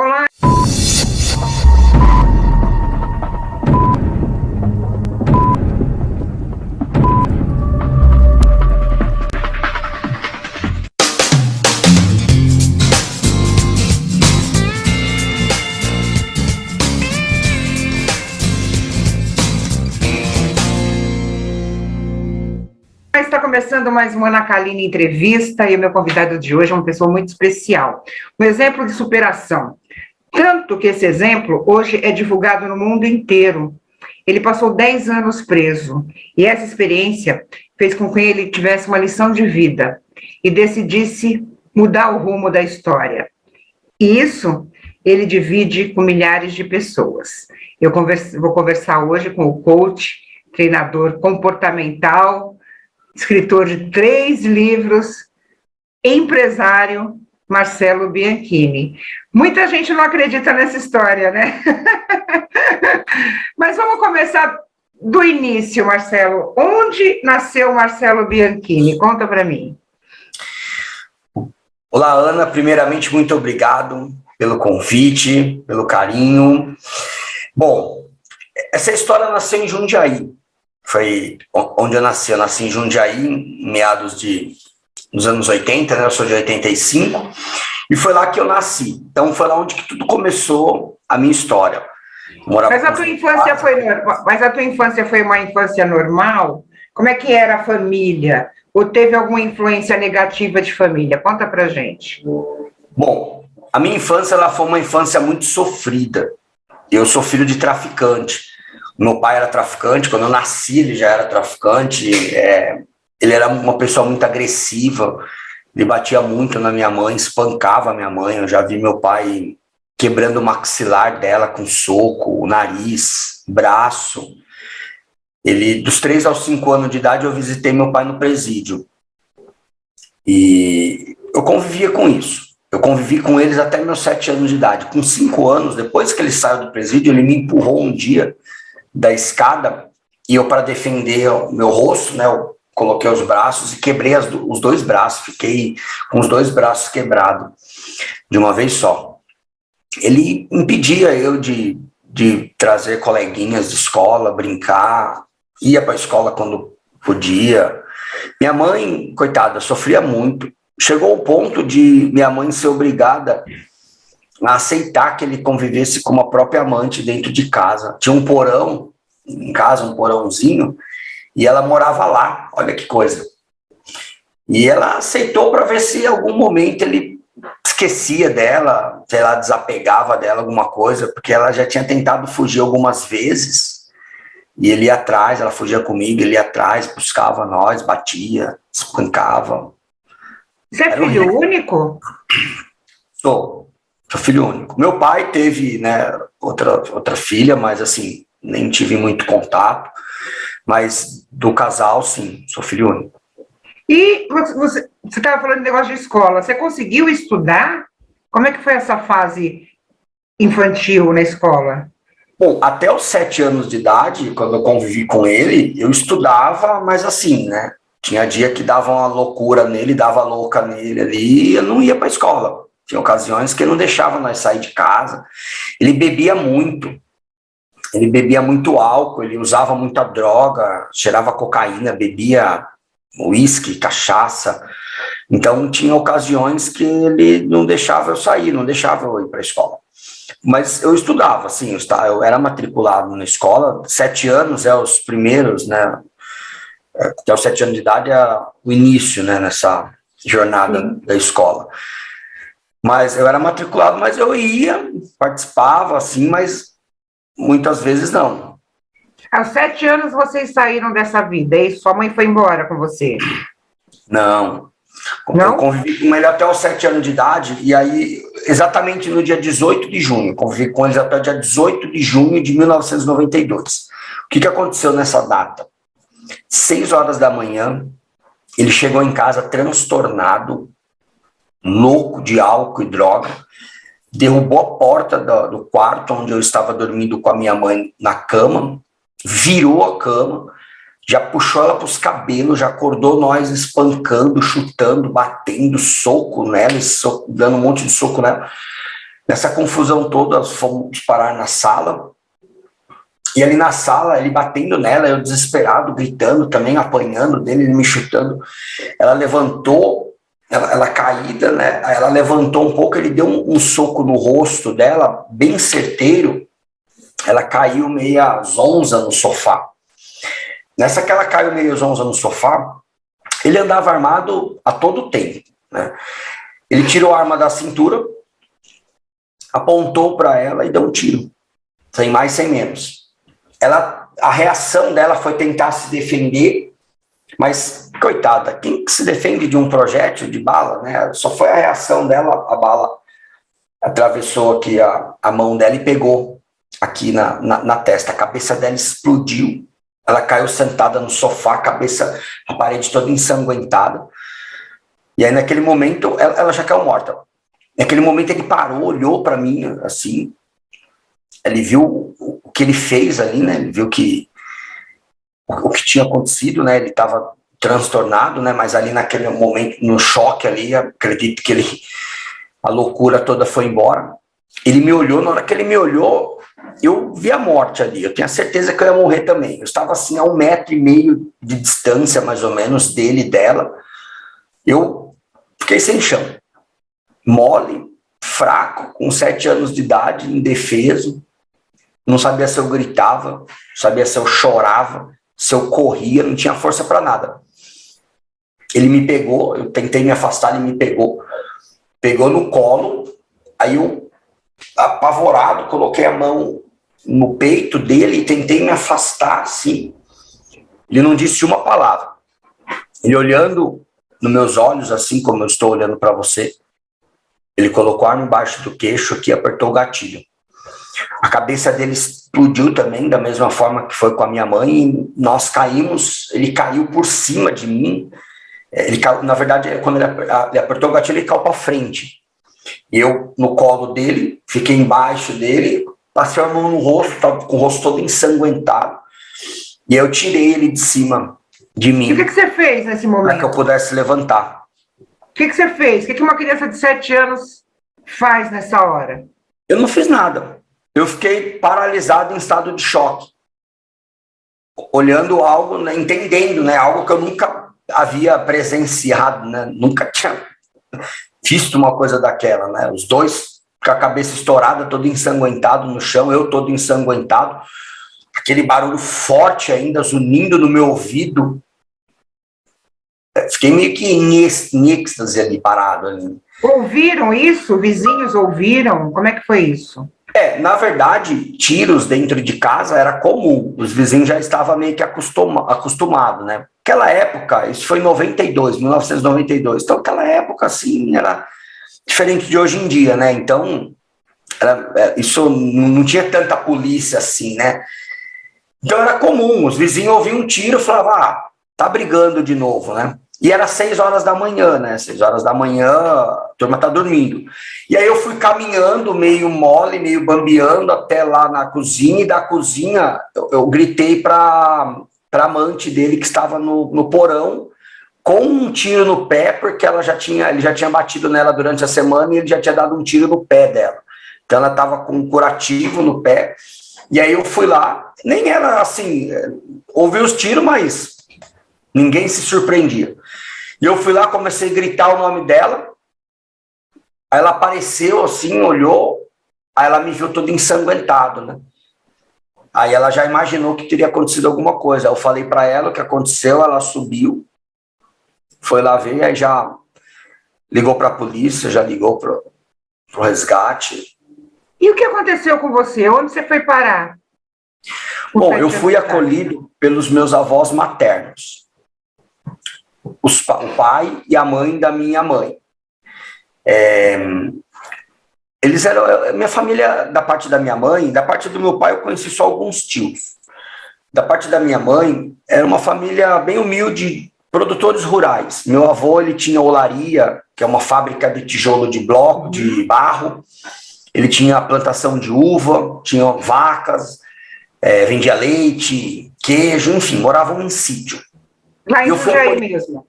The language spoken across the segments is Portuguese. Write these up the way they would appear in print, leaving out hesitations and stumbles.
Olá. Está começando mais uma Ana Kaline Entrevista e o meu convidado de hoje é uma pessoa muito especial, um exemplo de superação. Tanto que esse exemplo hoje é divulgado no mundo inteiro. Ele passou 10 anos preso e essa experiência fez com que ele tivesse uma lição de vida e decidisse mudar o rumo da história. E isso ele divide com milhares de pessoas. Vou conversar hoje com o coach, treinador comportamental, escritor de 3 livros, empresário Marcelo Bianchini. Muita gente não acredita nessa história, né? Mas vamos começar do início, Marcelo. Onde nasceu Marcelo Bianchini? Conta para mim. Olá, Ana. Primeiramente, muito obrigado pelo convite, pelo carinho. Bom, essa história nasceu em Jundiaí. Foi onde eu nasci. Eu nasci em Jundiaí, em meados dos anos 80, né? Eu sou de 85, e foi lá que eu nasci. Então, foi lá onde que tudo começou a minha história. Mas a tua infância foi uma infância normal? Como é que era a família? Ou teve alguma influência negativa de família? Conta pra gente. Bom, a minha infância ela foi uma infância muito sofrida. Eu sou filho de traficante. Meu pai era traficante, quando eu nasci ele já era traficante, ele era uma pessoa muito agressiva, ele batia muito na minha mãe, espancava a minha mãe, eu já vi meu pai quebrando o maxilar dela com soco, o nariz, braço. Dos 3 aos 5 anos de idade eu visitei meu pai no presídio, e eu convivia com isso. Eu convivi com eles até meus 7 anos de idade. Com 5 anos, depois que ele saiu do presídio, ele me empurrou um dia da escada, e eu, para defender o meu rosto, né, eu coloquei os braços e quebrei os 2 braços, fiquei com os 2 braços quebrados de uma vez só. Ele impedia eu de trazer coleguinhas de escola, brincar, ia para a escola quando podia. Minha mãe, coitada, sofria muito. Chegou ao ponto de minha mãe ser obrigada a aceitar que ele convivesse com uma própria amante dentro de casa. Tinha um porão em casa, um porãozinho, e ela morava lá, olha que coisa. E ela aceitou para ver se em algum momento ele esquecia dela, sei lá, desapegava dela alguma coisa, porque ela já tinha tentado fugir algumas vezes, e ele ia atrás, ela fugia comigo, ele ia atrás, buscava nós, batia, espancava. Você é filho único? Sou filho único. Meu pai teve, né, outra filha, mas assim, nem tive muito contato. Mas do casal, sim, sou filho único. E você estava falando de negócio de escola. Você conseguiu estudar? Como é que foi essa fase infantil na escola? Bom, até os 7 anos de idade, quando eu convivi com ele, eu estudava, mas assim, né? Tinha dia que dava uma loucura nele, dava louca nele ali, e eu não ia para a escola. Tinha ocasiões que ele não deixava nós sair de casa. Ele bebia muito álcool, ele usava muita droga, cheirava cocaína, bebia uísque, cachaça. Então tinha ocasiões que ele não deixava eu sair, não deixava eu ir para a escola. Mas eu estudava, assim, eu era matriculado na escola. 7 anos os primeiros, né? Até os 7 anos de idade é o início, né, nessa jornada da escola. Mas eu era matriculado, mas eu ia, participava, assim, mas muitas vezes não. Aos 7 anos vocês saíram dessa vida, e sua mãe foi embora com você? Não. Eu convivi com ele até os 7 anos de idade, e aí, exatamente no dia 18 de junho, convivi com eles até o dia 18 de junho de 1992. O que aconteceu nessa data? 6 horas da manhã, ele chegou em casa transtornado, louco de álcool e droga, derrubou a porta do quarto onde eu estava dormindo com a minha mãe na cama, virou a cama, já puxou ela para os cabelos, já acordou nós espancando, chutando, batendo, soco nela, dando um monte de soco nela. Nessa confusão toda, fomos parar na sala. E ali na sala, ele batendo nela, eu desesperado, gritando também, apanhando dele, ele me chutando. Ela levantou, ela caída, né? Ela levantou um pouco, ele deu um soco no rosto dela, bem certeiro. Ela caiu meia zonza no sofá. Nessa que ela caiu meio zonza no sofá, ele andava armado a todo tempo, né? Ele tirou a arma da cintura, apontou para ela e deu um tiro, sem mais, sem menos. A reação dela foi tentar se defender, mas, coitada, quem que se defende de um projétil de bala, né? Só foi a reação dela, a bala atravessou aqui a mão dela e pegou aqui na testa. A cabeça dela explodiu, ela caiu sentada no sofá, a parede toda ensanguentada. E aí, naquele momento, ela já caiu morta. Naquele momento, ele parou, olhou para mim, assim, ele viu o que ele fez ali, né? Ele viu o que tinha acontecido, né? Ele estava transtornado, né? Mas ali naquele momento, no choque ali, acredito que a loucura toda foi embora. Ele me olhou, na hora que ele me olhou, eu vi a morte ali. Eu tinha certeza que eu ia morrer também. Eu estava assim a 1,5 metro de distância, mais ou menos, dele e dela. Eu fiquei sem chão, mole, fraco, com 7 anos de idade, indefeso. Não sabia se eu gritava, não sabia se eu chorava, se eu corria, não tinha força para nada. Ele me pegou, eu tentei me afastar, ele me pegou no colo, aí eu, apavorado, coloquei a mão no peito dele e tentei me afastar, assim. Ele não disse uma palavra. Ele olhando nos meus olhos, assim como eu estou olhando para você, ele colocou a arma embaixo do queixo aqui e apertou o gatilho. A cabeça dele explodiu também, da mesma forma que foi com a minha mãe, e nós caímos, ele caiu por cima de mim. Ele caiu, na verdade, quando ele apertou o gatilho, ele caiu para frente. Eu, no colo dele, fiquei embaixo dele, passei a mão no rosto, estava com o rosto todo ensanguentado, e eu tirei ele de cima de mim. E o que você fez nesse momento? Para que eu pudesse levantar. O que você fez? O que uma criança de 7 anos faz nessa hora? Eu não fiz nada. Eu fiquei paralisado em estado de choque, olhando algo, né, entendendo, né, algo que eu nunca havia presenciado, né, nunca tinha visto uma coisa daquela, né, os dois com a cabeça estourada, todo ensanguentado no chão, eu todo ensanguentado, aquele barulho forte ainda zunindo no meu ouvido. Fiquei meio que em êxtase ali, parado ali. Ouviram isso? Vizinhos ouviram? Como é que foi isso? Na verdade, tiros dentro de casa era comum, os vizinhos já estavam meio que acostumados, né? Aquela época, isso foi em 1992, então aquela época, assim, era diferente de hoje em dia, né? Então, isso não tinha tanta polícia assim, né? Então era comum, os vizinhos ouviam um tiro e falavam, tá brigando de novo, né? E era 6 horas da manhã, né? 6 horas da manhã, a turma tá dormindo. E aí eu fui caminhando, meio mole, meio bambeando, até lá na cozinha, e da cozinha eu gritei para amante dele, que estava no porão, com um tiro no pé, porque ele já tinha batido nela durante a semana e ele já tinha dado um tiro no pé dela. Então ela estava com um curativo no pé. E aí eu fui lá, nem era assim, ouvi os tiros, mas ninguém se surpreendia. E eu fui lá, comecei a gritar o nome dela, aí ela apareceu assim, olhou, aí ela me viu todo ensanguentado, né? Aí ela já imaginou que teria acontecido alguma coisa. Eu falei para ela o que aconteceu, ela subiu, foi lá ver, aí já ligou para a polícia, já ligou para o resgate. E o que aconteceu com você? Onde você foi parar? Bom, eu fui acolhido pelos meus avós maternos. O pai e a mãe da minha mãe. Eles eram... Minha família, da parte da minha mãe, da parte do meu pai, eu conheci só alguns tios. Da parte da minha mãe, era uma família bem humilde, produtores rurais. Meu avô, ele tinha olaria, que é uma fábrica de tijolo de bloco, de barro. Ele tinha plantação de uva, tinha vacas, vendia leite, queijo, enfim, moravam em sítio. Lá em Jundiaí mesmo?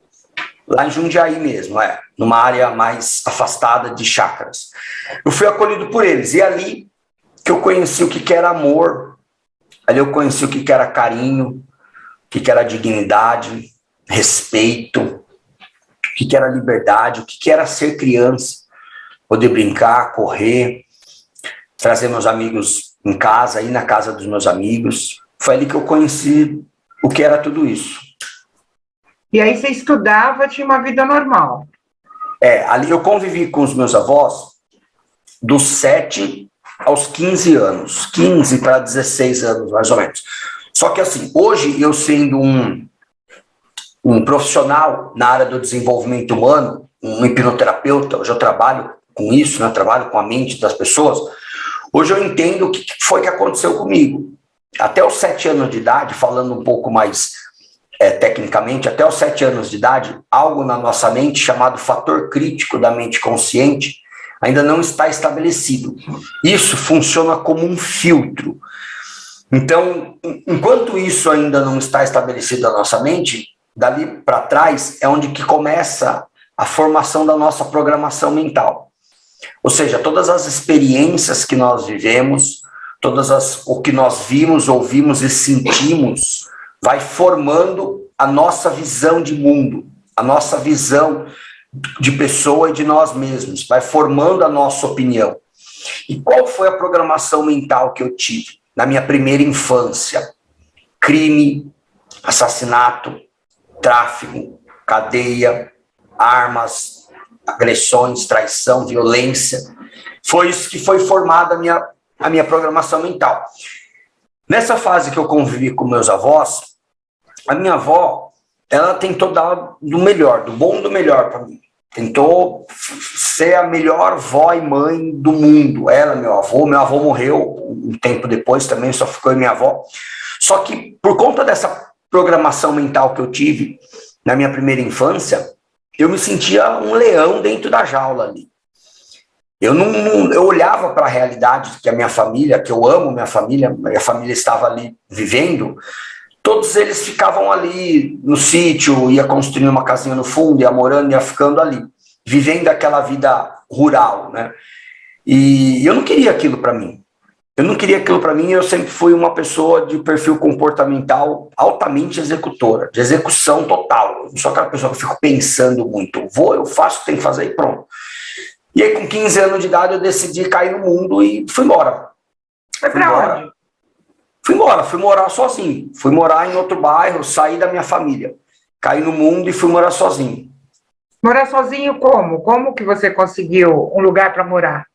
Lá em Jundiaí mesmo, numa área mais afastada de chácaras. Eu fui acolhido por eles, e ali que eu conheci o que era amor, ali eu conheci o que era carinho, o que era dignidade, respeito, o que era liberdade, o que era ser criança, poder brincar, correr, trazer meus amigos em casa, ir na casa dos meus amigos. Foi ali que eu conheci o que era tudo isso. E aí você estudava, tinha uma vida normal? Ali eu convivi com os meus avós dos 7 aos 15 anos, 15 para 16 anos, mais ou menos. Só que assim, hoje eu sendo um profissional na área do desenvolvimento humano, um hipnoterapeuta, hoje eu trabalho com isso, né? Trabalho com a mente das pessoas, hoje eu entendo o que foi que aconteceu comigo. Até os 7 anos de idade, falando um pouco mais tecnicamente, até os 7 anos de idade, algo na nossa mente chamado fator crítico da mente consciente ainda não está estabelecido. Isso funciona como um filtro. Então, enquanto isso ainda não está estabelecido na nossa mente, dali para trás é onde que começa a formação da nossa programação mental. Ou seja, todas as experiências que nós vivemos, o que nós vimos, ouvimos e sentimos, vai formando a nossa visão de mundo, a nossa visão de pessoa e de nós mesmos, vai formando a nossa opinião. E qual foi a programação mental que eu tive na minha primeira infância? Crime, assassinato, tráfico, cadeia, armas, agressões, traição, violência. Foi isso que foi formada a minha programação mental. Nessa fase que eu convivi com meus avós, a minha avó, ela tentou dar do melhor, do bom e do melhor para mim. Tentou ser a melhor vó e mãe do mundo. Ela, meu avô morreu um tempo depois também, só ficou minha avó. Só que por conta dessa programação mental que eu tive na minha primeira infância, eu me sentia um leão dentro da jaula ali. Eu olhava para a realidade que a minha família, que eu amo minha família estava ali vivendo. Todos eles ficavam ali no sítio, ia construindo uma casinha no fundo, ia morando, ia ficando ali, vivendo aquela vida rural, né? E eu não queria aquilo para mim. Eu sempre fui uma pessoa de perfil comportamental altamente executora, de execução total. Eu não sou aquela pessoa que eu fico pensando muito. Eu faço, tenho que fazer e pronto. E aí, com 15 anos de idade, eu decidi cair no mundo e fui embora. Foi para onde? Fui morar sozinho. Fui morar em outro bairro, saí da minha família. Caí no mundo e fui morar sozinho. Morar sozinho como? Como que você conseguiu um lugar para morar?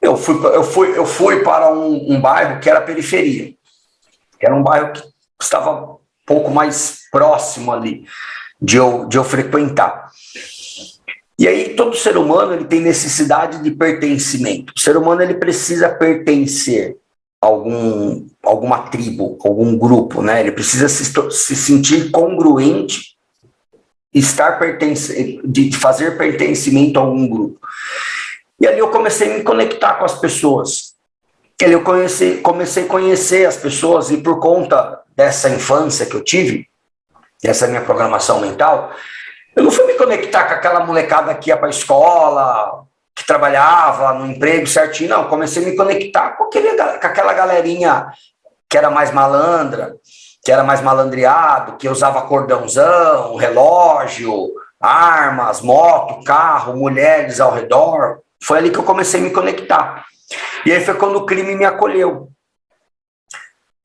Eu fui para um bairro que era periferia. Que era um bairro que estava um pouco mais próximo ali de eu frequentar. E aí todo ser humano ele tem necessidade de pertencimento. O ser humano ele precisa pertencer a alguma tribo, algum grupo, né? Ele precisa se sentir congruente, de fazer pertencimento a algum grupo. E ali eu comecei a me conectar com as pessoas. Ali eu comecei a conhecer as pessoas e por conta dessa infância que eu tive, dessa minha programação mental, eu não fui me conectar com aquela molecada que ia para a escola, que trabalhava no emprego certinho, não. Comecei a me conectar com aquela galerinha que era mais malandra, que era mais malandreado, que usava cordãozão, relógio, armas, moto, carro, mulheres ao redor. Foi ali que eu comecei a me conectar. E aí foi quando o crime me acolheu.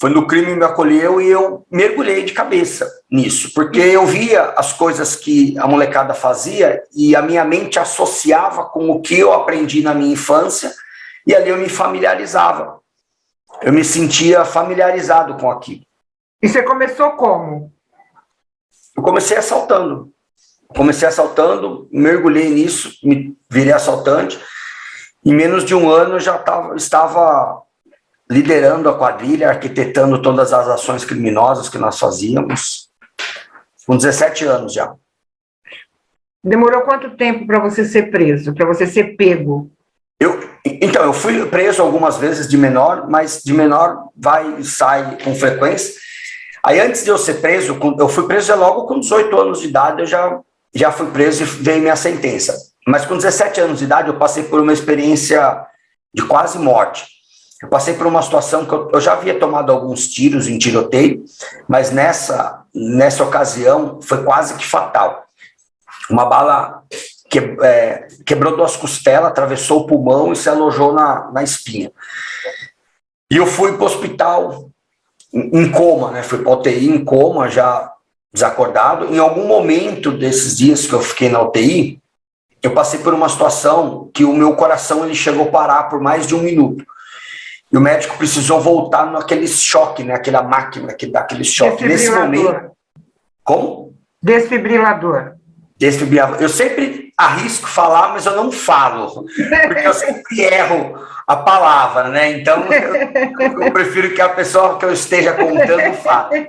E eu mergulhei de cabeça nisso, porque eu via as coisas que a molecada fazia e a minha mente associava com o que eu aprendi na minha infância e ali eu me familiarizava. Eu me sentia familiarizado com aquilo. E você começou como? Eu comecei assaltando, mergulhei nisso, me virei assaltante. Em menos de um ano eu já estava liderando a quadrilha, arquitetando todas as ações criminosas que nós fazíamos, com 17 anos já. Demorou quanto tempo para você ser preso, para você ser pego? Então, eu fui preso algumas vezes de menor, mas de menor vai e sai com frequência. Aí, antes de eu ser preso, eu fui preso logo com 18 anos de idade, eu já já fui preso e veio minha sentença. Mas com 17 anos de idade, eu passei por uma experiência de quase morte. Eu passei por uma situação que eu já havia tomado alguns tiros em tiroteio, mas nessa ocasião foi quase que fatal. Uma bala quebrou 2 costelas, atravessou o pulmão e se alojou na espinha. E eu fui para o hospital em coma, né? Fui para a UTI em coma, já desacordado. Em algum momento desses dias que eu fiquei na UTI, eu passei por uma situação que o meu coração ele chegou a parar por mais de 1 minuto. E o médico precisou voltar naquele choque, né? Aquela máquina que dá aquele choque. Nesse momento. Como? Desfibrilador. Desfibrilador. Eu sempre arrisco falar, mas eu não falo, porque eu sempre erro a palavra, né? Então eu prefiro que a pessoa que eu esteja contando fale.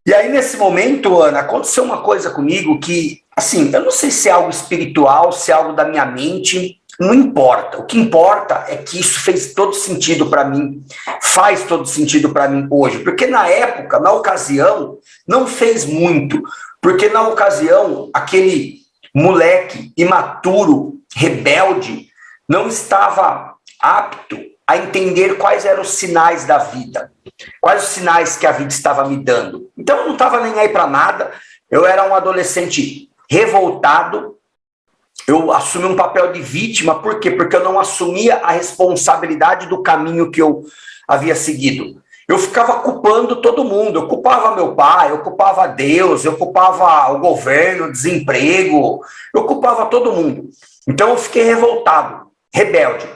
E aí, nesse momento, Ana, aconteceu uma coisa comigo que, assim, eu não sei se é algo espiritual, se é algo da minha mente, não importa. O que importa é que isso fez todo sentido para mim, faz todo sentido para mim hoje. Porque na época, na ocasião, não fez muito. Porque na ocasião, aquele moleque imaturo, rebelde, não estava apto a entender quais eram os sinais da vida. Quais os sinais que a vida estava me dando. Então eu não estava nem aí para nada, eu era um adolescente revoltado, eu assumi um papel de vítima, por quê? Porque eu não assumia a responsabilidade do caminho que eu havia seguido. Eu ficava culpando todo mundo, eu culpava meu pai, eu culpava Deus, eu culpava o governo, o desemprego, eu culpava todo mundo. Então eu fiquei revoltado, rebelde.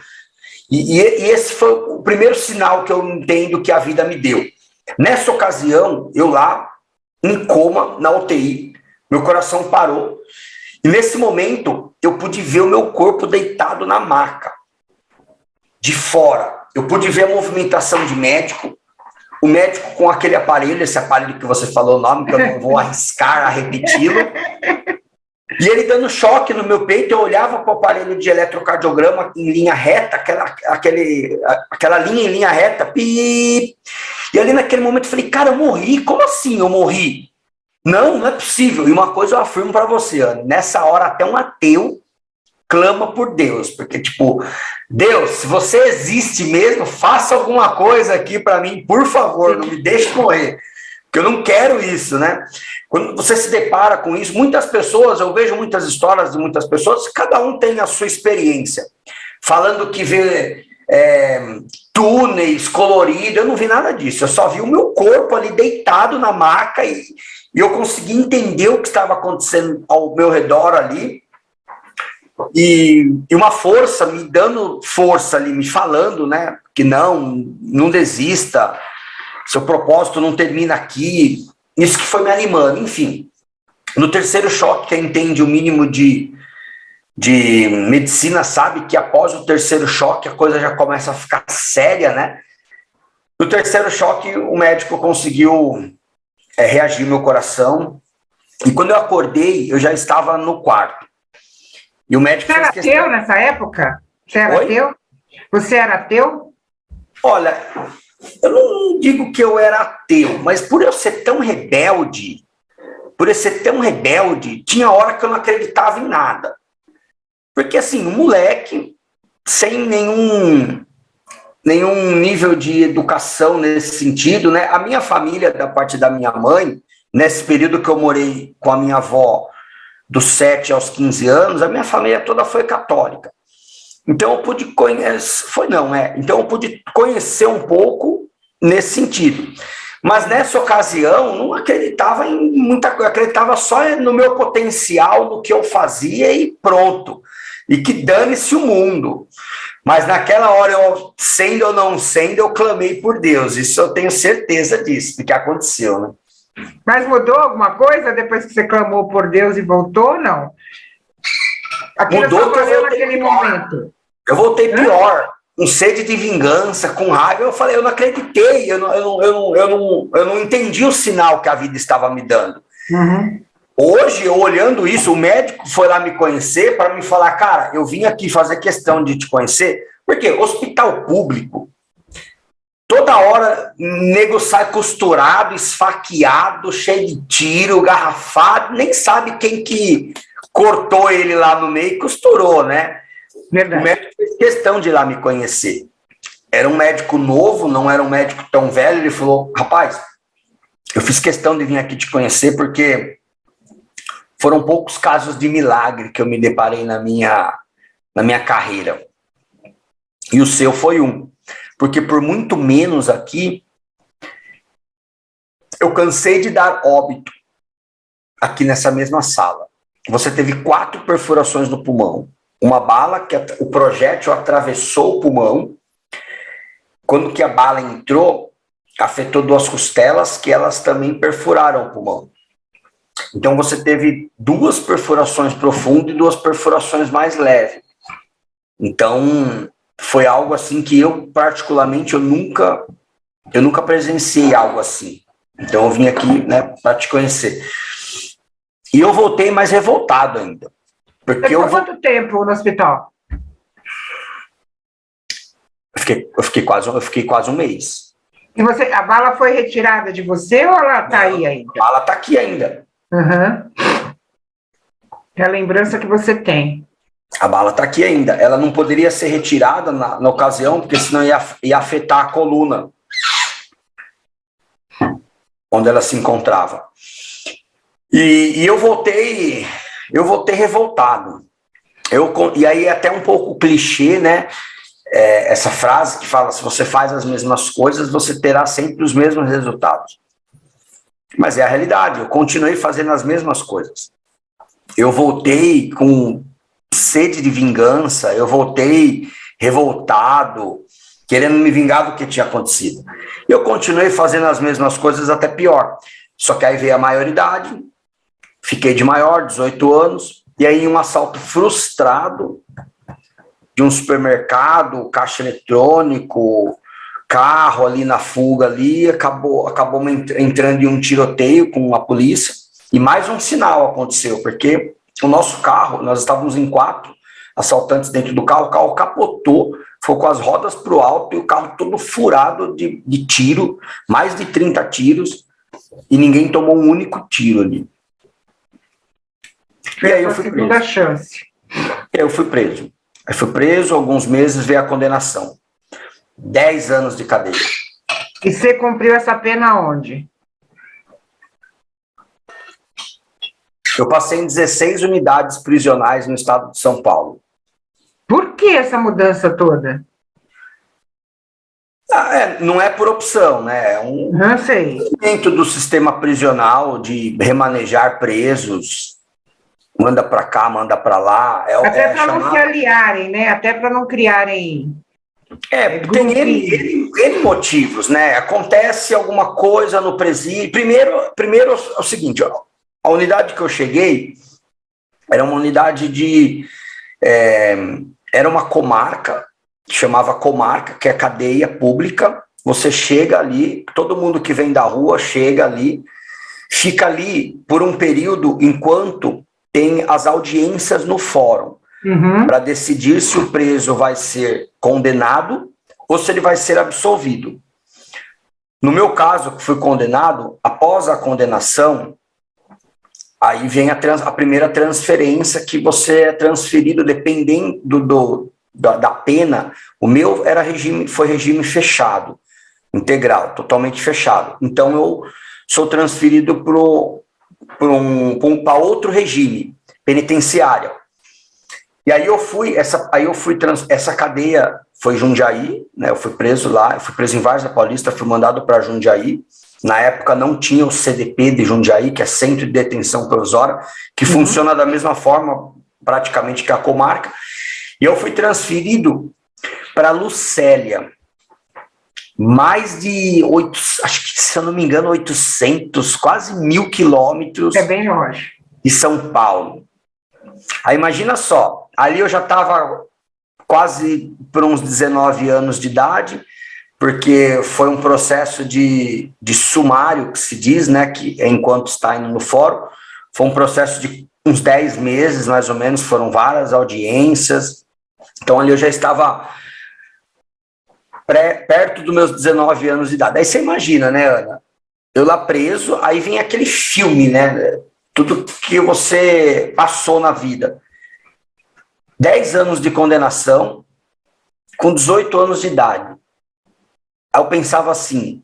E esse foi o primeiro sinal que eu entendo que a vida me deu. Nessa ocasião, eu lá, em coma, na UTI, meu coração parou. E nesse momento, eu pude ver o meu corpo deitado na maca, de fora. Eu pude ver a movimentação de médico, o médico com aquele aparelho, esse aparelho que você falou o nome, que eu não vou arriscar a repeti-lo. E ele dando choque no meu peito, eu olhava para o aparelho de eletrocardiograma em linha reta, aquela linha em linha reta, pip. E ali naquele momento eu falei, cara, eu morri, como assim eu morri? Não é possível. E uma coisa eu afirmo para você, Ana, nessa hora até um ateu clama por Deus, porque tipo, Deus, se você existe mesmo, faça alguma coisa aqui para mim, por favor, não me deixe morrer. Porque eu não quero isso, né? Quando você se depara com isso, muitas pessoas, eu vejo muitas histórias de muitas pessoas, cada um tem a sua experiência. Falando que vê túneis coloridos, eu não vi nada disso. Eu só vi o meu corpo ali deitado na maca e eu consegui entender o que estava acontecendo ao meu redor ali. E uma força, me dando força ali, me falando, né? Que não desista. Seu propósito não termina aqui. Isso que foi me animando. Enfim, no terceiro choque, quem entende o mínimo de medicina sabe que após o terceiro choque a coisa já começa a ficar séria, né? No terceiro choque, o médico conseguiu reagir ao meu coração. E quando eu acordei, eu já estava no quarto. E o médico Você era ateu nessa época? Você era ateu? Você era ateu? Olha, eu não digo que eu era ateu, mas por eu ser tão rebelde, tinha hora que eu não acreditava em nada. Porque assim, um moleque sem nenhum nível de educação nesse sentido, né? A minha família, da parte da minha mãe, nesse período que eu morei com a minha avó, dos 7 aos 15 anos, a minha família toda foi católica. Então eu pude Então eu pude conhecer um pouco nesse sentido. Mas nessa ocasião, não acreditava em muita coisa, acreditava só no meu potencial, no que eu fazia e pronto. E que dane-se o mundo. Mas naquela hora, sendo ou não sendo, eu clamei por Deus. Isso eu tenho certeza disso, do que aconteceu, né? Mas mudou alguma coisa depois que você clamou por Deus e voltou, não? Aquilo Mudou, só valeu naquele momento. Eu voltei pior, com sede de vingança, com raiva. Eu falei, eu não acreditei, eu não entendi o sinal que a vida estava me dando. Uhum. Hoje, eu olhando isso, o médico foi lá me conhecer para me falar, cara, eu vim aqui fazer questão de te conhecer, porque hospital público toda hora, nego sai costurado, esfaqueado, cheio de tiro, garrafado, nem sabe quem que cortou ele lá no meio e costurou, né? Verdade. O médico fez questão de ir lá me conhecer. Era um médico novo, não era um médico tão velho. Ele falou, rapaz, eu fiz questão de vir aqui te conhecer porque foram poucos casos de milagre que eu me deparei na minha carreira. E o seu foi um. Porque por muito menos aqui, eu cansei de dar óbito aqui nessa mesma sala. Você teve 4 perfurações no pulmão. Uma bala, que o projétil atravessou o pulmão. Quando que a bala entrou, afetou 2 costelas, que elas também perfuraram o pulmão. Então você teve 2 perfurações profundas e 2 perfurações mais leves. Então foi algo assim que eu, particularmente, eu nunca presenciei algo assim. Então eu vim aqui, né, para te conhecer. E eu voltei mais revoltado ainda. Porque Você ficou quanto tempo no hospital? Eu fiquei quase um mês. E a bala foi retirada de você ou ela está aí ainda? A bala está aqui ainda. Uhum. É a lembrança que você tem. A bala está aqui ainda. Ela não poderia ser retirada na ocasião, porque senão ia afetar a coluna onde ela se encontrava. E eu voltei revoltado. E aí é até um pouco clichê, né? Essa frase que fala, se você faz as mesmas coisas, você terá sempre os mesmos resultados. Mas é a realidade, eu continuei fazendo as mesmas coisas. Eu voltei com sede de vingança, eu voltei revoltado, querendo me vingar do que tinha acontecido. Eu continuei fazendo as mesmas coisas, até pior. Só que aí veio a maioridade, fiquei de maior, 18 anos, e aí um assalto frustrado de um supermercado, caixa eletrônico, carro ali na fuga ali, acabou entrando em um tiroteio com a polícia, e mais um sinal aconteceu, porque o nosso carro, nós estávamos em 4 assaltantes dentro do carro, o carro capotou, foi com as rodas para o alto e o carro todo furado de tiro, mais de 30 tiros, e ninguém tomou um único tiro ali. E aí eu fui preso. Chance. Eu fui preso. Aí fui preso, alguns meses veio a condenação. 10 anos de cadeia. E você cumpriu essa pena onde? Eu passei em 16 unidades prisionais no estado de São Paulo. Por que essa mudança toda? Não é por opção, né? É um movimento do sistema prisional de remanejar presos, manda para cá, manda para lá. Até para não se aliarem, né? Até para não criarem... Tem N motivos, né? Acontece alguma coisa no presídio. Primeiro é o seguinte, ó, a unidade que eu cheguei era uma unidade era uma comarca, chamava comarca, que é cadeia pública. Você chega ali, todo mundo que vem da rua chega ali, fica ali por um período enquanto tem as audiências no fórum, para decidir se o preso vai ser condenado ou se ele vai ser absolvido. No meu caso, que fui condenado, após a condenação, aí vem a primeira transferência, que você é transferido dependendo da pena. O meu foi regime fechado, integral, totalmente fechado. Então eu sou transferido para outro regime, penitenciário. E aí essa cadeia foi Jundiaí, né? Eu fui preso lá, eu fui preso em Várzea Paulista, fui mandado para Jundiaí. Na época não tinha o CDP de Jundiaí, que é Centro de Detenção Provisória, que funciona da mesma forma praticamente que a comarca. E eu fui transferido para Lucélia. Mais de acho que, se eu não me engano, 800, quase 1.000 quilômetros. É bem longe. De São Paulo. Aí imagina só, ali eu já estava quase por uns 19 anos de idade, porque foi um processo de sumário, que se diz, né, que é enquanto está indo no fórum, foi um processo de uns 10 meses, mais ou menos, foram várias audiências. Então ali eu já estava perto dos meus 19 anos de idade. Aí você imagina, né, Ana? Eu lá preso, aí vem aquele filme, né? Tudo que você passou na vida. 10 anos de condenação, com 18 anos de idade. Aí eu pensava assim,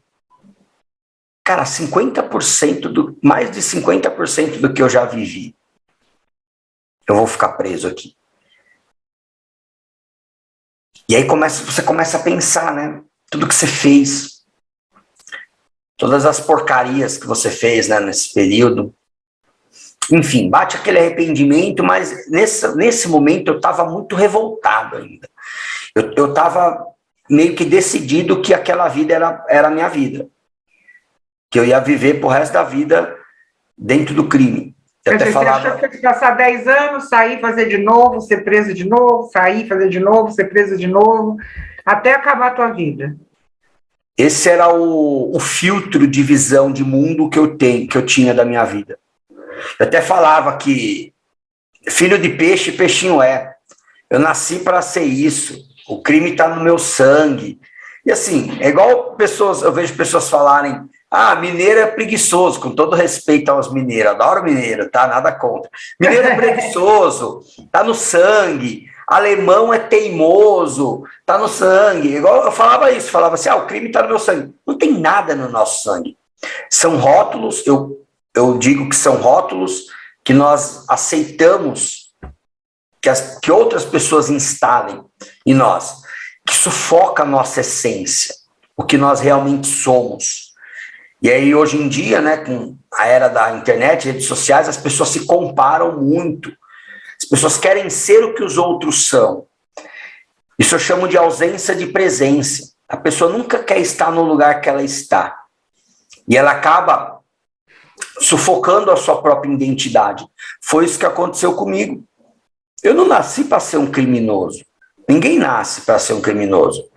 cara, 50% mais de 50% do que eu já vivi, eu vou ficar preso aqui. E aí você começa a pensar, né? Tudo que você fez, todas as porcarias que você fez, né, nesse período. Enfim, bate aquele arrependimento, mas nesse momento eu estava muito revoltado ainda. Eu estava meio que decidido que aquela vida era a minha vida. Que eu ia viver pro resto da vida dentro do crime. Quer dizer, você achou que fosse passar 10 anos, sair, fazer de novo, ser preso de novo, sair, fazer de novo, ser preso de novo, até acabar a tua vida. Esse era o filtro de visão de mundo que eu tinha da minha vida. Eu até falava que filho de peixe, peixinho é. Eu nasci para ser isso. O crime está no meu sangue. E assim, é igual eu vejo pessoas falarem, mineiro é preguiçoso, com todo respeito aos mineiros, adoro mineiro, tá? Nada contra. Mineiro é preguiçoso, tá no sangue. Alemão é teimoso, tá no sangue. Igual eu falava isso, falava assim, o crime tá no meu sangue. Não tem nada no nosso sangue. São rótulos, eu digo que são rótulos que nós aceitamos que outras pessoas instalem em nós, que sufoca a nossa essência, o que nós realmente somos. E aí, hoje em dia, né, com a era da internet, redes sociais, as pessoas se comparam muito. As pessoas querem ser o que os outros são. Isso eu chamo de ausência de presença. A pessoa nunca quer estar no lugar que ela está. E ela acaba sufocando a sua própria identidade. Foi isso que aconteceu comigo. Eu não nasci para ser um criminoso. Ninguém nasce para ser um criminoso.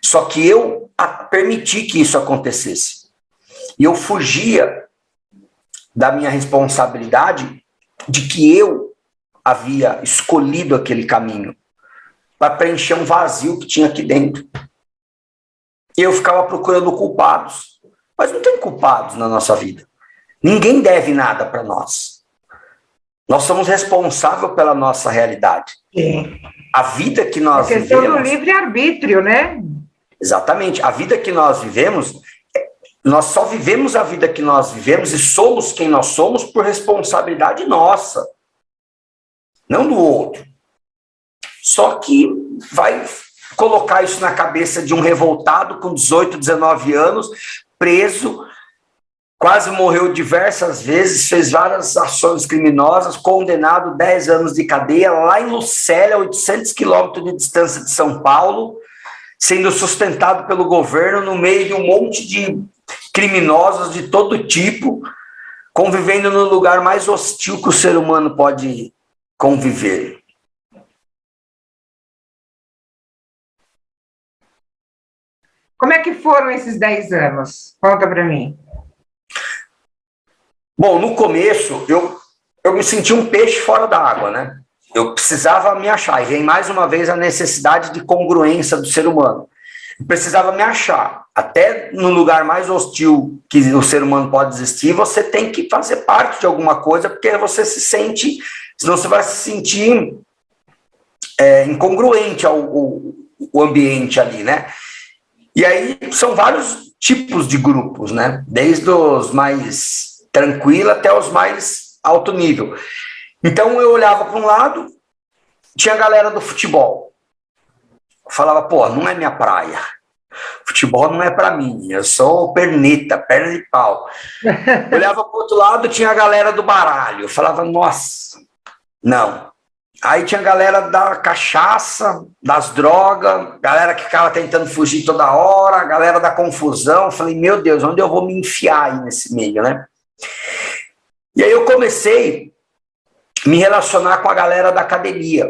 Só que eu permiti que isso acontecesse. E eu fugia da minha responsabilidade de que eu havia escolhido aquele caminho para preencher um vazio que tinha aqui dentro. E eu ficava procurando culpados. Mas não tem culpados na nossa vida. Ninguém deve nada para nós. Nós somos responsáveis pela nossa realidade. Sim. A vida que nós vivemos... A questão do livre-arbítrio, né? Exatamente. A vida que nós vivemos, nós só vivemos a vida que nós vivemos e somos quem nós somos por responsabilidade nossa. Não do outro. Só que vai colocar isso na cabeça de um revoltado com 18, 19 anos, preso, quase morreu diversas vezes, fez várias ações criminosas, condenado 10 anos de cadeia, lá em Lucélia, 800 quilômetros de distância de São Paulo, sendo sustentado pelo governo no meio de um monte de criminosos de todo tipo, convivendo no lugar mais hostil que o ser humano pode conviver. Como é que foram esses 10 anos? Conta para mim. Bom, no começo, eu me senti um peixe fora da água, né? Eu precisava me achar. E vem mais uma vez a necessidade de congruência do ser humano. Eu precisava me achar. Até no lugar mais hostil que o ser humano pode existir, você tem que fazer parte de alguma coisa, porque você se sente... Senão você vai se sentir incongruente ao ambiente ali, né? E aí são vários tipos de grupos, né? Desde os mais tranquilos até os mais alto nível. Então eu olhava para um lado, tinha a galera do futebol. Eu falava, não é minha praia. Futebol não é para mim, eu sou perneta, perna de pau. Olhava para o outro lado, tinha a galera do baralho. Eu falava, nossa, não. Aí tinha a galera da cachaça, das drogas, galera que ficava tentando fugir toda hora, a galera da confusão. Eu falei, meu Deus, onde eu vou me enfiar aí nesse meio, né? E aí eu comecei a me relacionar com a galera da academia.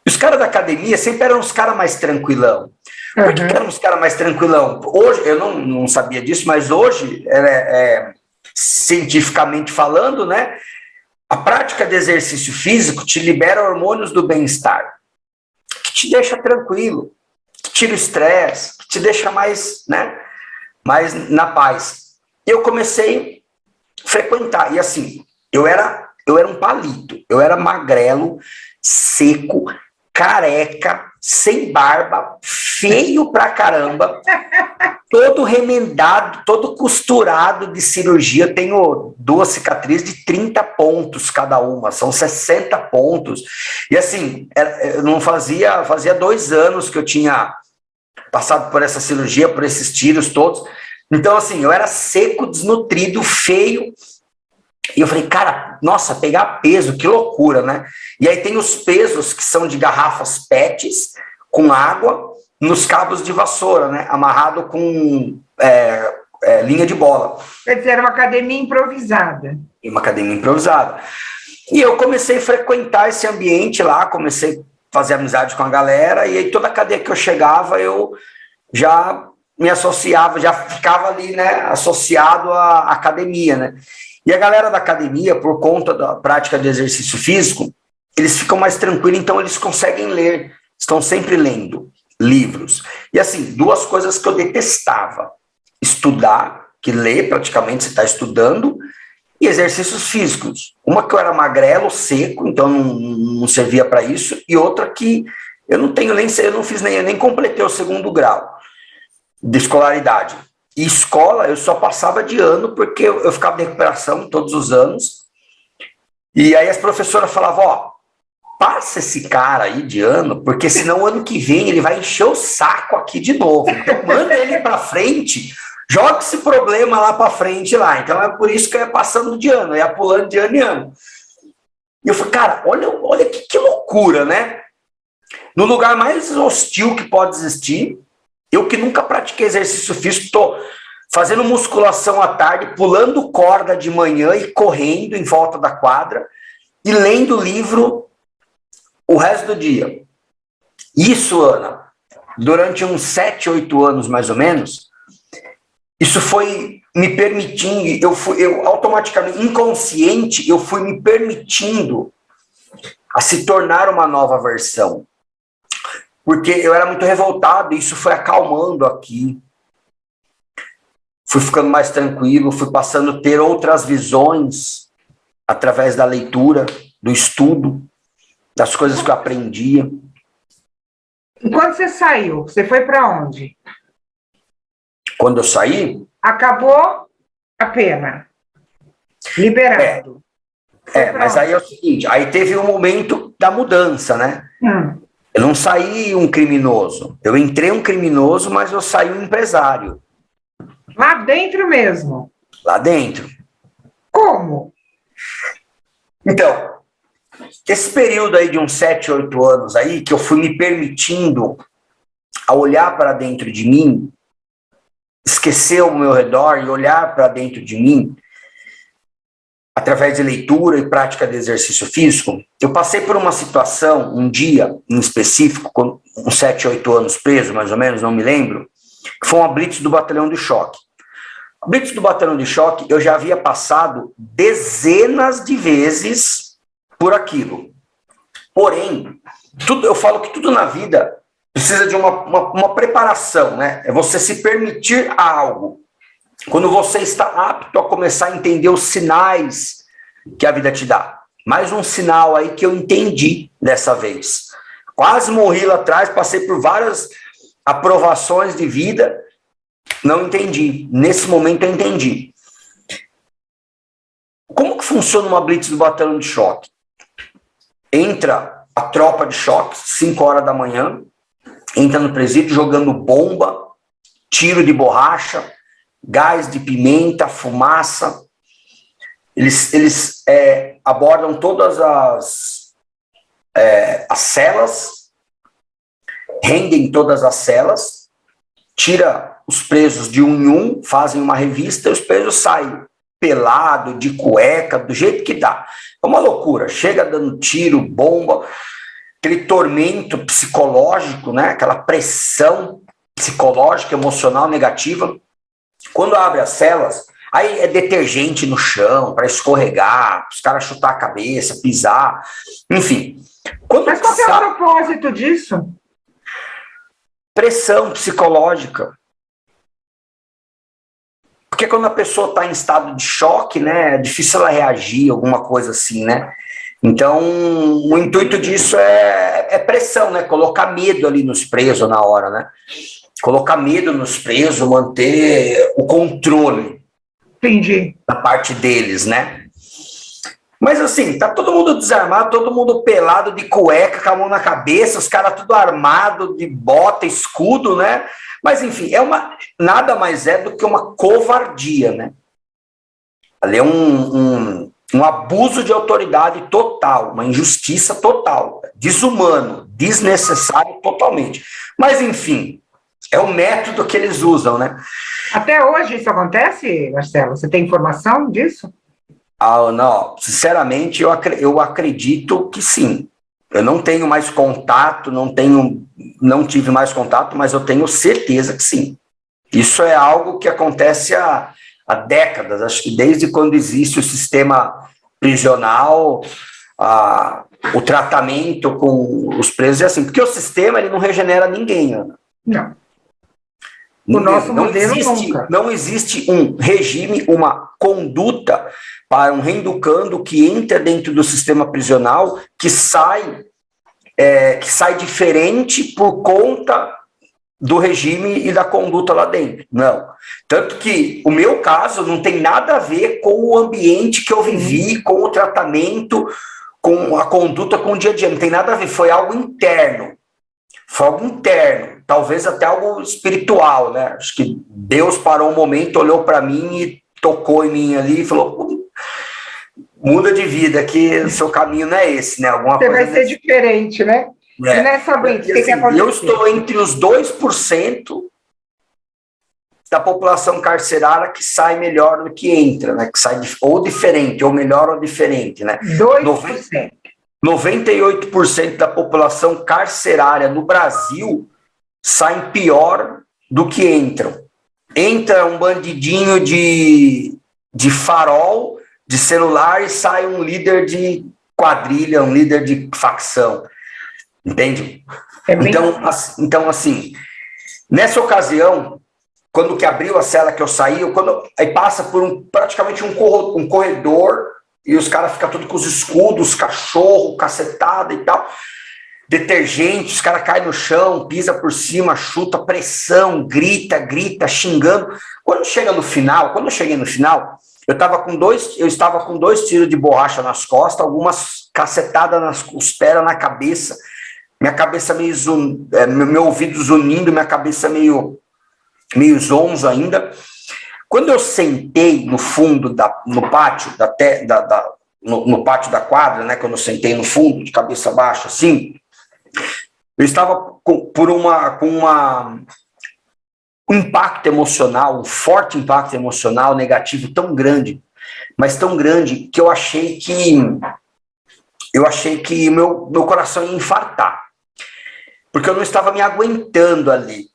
E os caras da academia sempre eram os caras mais tranquilão. Por que eram os caras mais tranquilão? Hoje, eu não sabia disso, mas hoje, cientificamente falando, né? A prática de exercício físico te libera hormônios do bem-estar, que te deixa tranquilo. tira o estresse, que te deixa mais, né, mais na paz. Eu comecei a frequentar, e assim, eu era um palito, eu era magrelo, seco, careca, sem barba, feio pra caramba, todo remendado, todo costurado de cirurgia. Eu tenho 2 cicatrizes de 30 pontos cada uma, são 60 pontos. E assim, eu não fazia 2 anos que eu tinha passado por essa cirurgia, por esses tiros todos. Então, assim, eu era seco, desnutrido, feio. E eu falei, cara, nossa, pegar peso, que loucura, né? E aí tem os pesos que são de garrafas PETs com água nos cabos de vassoura, né? Amarrado com linha de bola. Quer dizer, era uma academia improvisada. Uma academia improvisada. E eu comecei a frequentar esse ambiente lá, comecei a fazer amizade com a galera, e aí toda cadeia que eu chegava, eu já me associava, já ficava ali, né, associado à academia, né? E a galera da academia, por conta da prática de exercício físico, eles ficam mais tranquilos, então eles conseguem ler, estão sempre lendo livros. E assim, 2 coisas que eu detestava: estudar, que ler praticamente você está estudando, e exercícios físicos. Uma que eu era magrelo, seco, então não servia para isso, e outra que eu nem completei o 2º grau de escolaridade. E escola, eu só passava de ano, porque eu ficava em recuperação todos os anos. E aí as professoras falavam, ó, passa esse cara aí de ano, porque senão ano que vem ele vai encher o saco aqui de novo. Então manda ele para frente, joga esse problema lá para frente lá. Então é por isso que eu ia passando de ano, eu ia pulando de ano em ano. E eu falei, cara, olha que loucura, né? No lugar mais hostil que pode existir, eu que nunca pratiquei exercício físico, estou fazendo musculação à tarde, pulando corda de manhã e correndo em volta da quadra e lendo livro o resto do dia. Isso, Ana, durante uns 7, 8 anos mais ou menos, isso foi me permitindo, eu automaticamente, inconsciente, eu fui me permitindo a se tornar uma nova versão. Porque eu era muito revoltado e isso foi acalmando aqui. Fui ficando mais tranquilo, fui passando a ter outras visões através da leitura, do estudo, das coisas que eu aprendia. E quando você saiu, você foi para onde? Quando eu saí... Acabou a pena. Liberado. Mas aí é o seguinte, aí teve um momento da mudança, né? Hum. Eu não saí um criminoso. Eu entrei um criminoso, mas eu saí um empresário. Lá dentro mesmo? Lá dentro. Como? Então, esse período aí de uns 7, 8 anos aí, que eu fui me permitindo a olhar para dentro de mim, esquecer o meu redor e olhar para dentro de mim, através de leitura e prática de exercício físico, eu passei por uma situação, um dia em específico, com uns 7, 8 anos preso, mais ou menos, não me lembro, que foi uma blitz do Batalhão de Choque. A blitz do Batalhão de Choque, eu já havia passado dezenas de vezes por aquilo. Porém, eu falo que tudo na vida precisa de uma preparação, né? É você se permitir algo. Quando você está apto a começar a entender os sinais que a vida te dá. Mais um sinal aí que eu entendi dessa vez. Quase morri lá atrás, passei por várias aprovações de vida, não entendi. Nesse momento eu entendi. Como que funciona uma blitz do Batalhão de Choque? Entra a tropa de choque, 5 horas da manhã, entra no presídio jogando bomba, tiro de borracha, gás de pimenta, fumaça. Eles abordam todas as celas, rendem todas as celas, tira os presos de um em um, fazem uma revista e os presos saem pelado, de cueca, do jeito que dá. É uma loucura, chega dando tiro, bomba, aquele tormento psicológico, né? Aquela pressão psicológica, emocional, negativa. Quando abre as celas, aí é detergente no chão para escorregar, os caras chutar a cabeça, pisar, enfim. Mas qual é o propósito disso? pressão psicológica. Porque quando a pessoa está em estado de choque, né, é difícil ela reagir, alguma coisa assim, né? Então, o intuito disso é pressão, né? Colocar medo ali nos presos na hora, né? Colocar medo nos presos, manter o controle. Entendi. Da parte deles, né? Mas assim, tá todo mundo desarmado, todo mundo pelado de cueca, com a mão na cabeça, os caras tudo armado de bota, escudo, né? Mas enfim, nada mais é do que uma covardia, né? Ali é um abuso de autoridade total, uma injustiça total, desumano, desnecessário totalmente. Mas enfim, é o método que eles usam, né? Até hoje isso acontece, Marcelo? Você tem informação disso? Ah, não, sinceramente, eu acredito que sim. Eu não tenho mais contato, não tive mais contato, mas eu tenho certeza que sim. Isso é algo que acontece há décadas, acho que desde quando existe o sistema prisional, o tratamento com os presos é assim, porque o sistema ele não regenera ninguém, Ana. Não. O nosso modelo nunca. Não existe um regime, uma conduta para um reeducando que entra dentro do sistema prisional que sai diferente por conta do regime e da conduta lá dentro. Não. Tanto que o meu caso não tem nada a ver com o ambiente que eu vivi, com o tratamento, com a conduta, com o dia a dia. Não tem nada a ver, foi algo interno. Foi algo interno, talvez até algo espiritual, né? Acho que Deus parou um momento, olhou para mim e tocou em mim ali e falou: muda de vida, que o seu caminho não é esse, né? Alguma Você coisa vai ser diferente, né? É. E nessa blitz, o que aconteceu? Eu estou entre os 2% da população carcerária que sai melhor do que entra, né? Que sai ou diferente, ou melhor ou diferente, né? 2%. 98% da população carcerária no Brasil saem pior do que entram. Entra um bandidinho de farol, de celular, e sai um líder de quadrilha, um líder de facção. Entende? Então, assim, nessa ocasião, quando que abriu a cela que eu saí, aí passa por praticamente um corredor, e os caras ficam tudo com os escudos, cachorro, cacetada e tal, detergente, os caras caem no chão, pisa por cima, chuta, pressão, grita, xingando. Quando eu cheguei no final, eu estava com 2 tiros de borracha nas costas, algumas cacetadas nas costelas, na cabeça, minha cabeça meu ouvido zunindo, minha cabeça meio zonzo ainda. Quando eu sentei no fundo, no pátio no pátio da quadra, né, quando eu sentei no fundo, de cabeça baixa, assim, eu estava com um impacto emocional, um forte impacto emocional negativo tão grande, mas tão grande, que eu achei que meu coração ia infartar. Porque eu não estava me aguentando ali,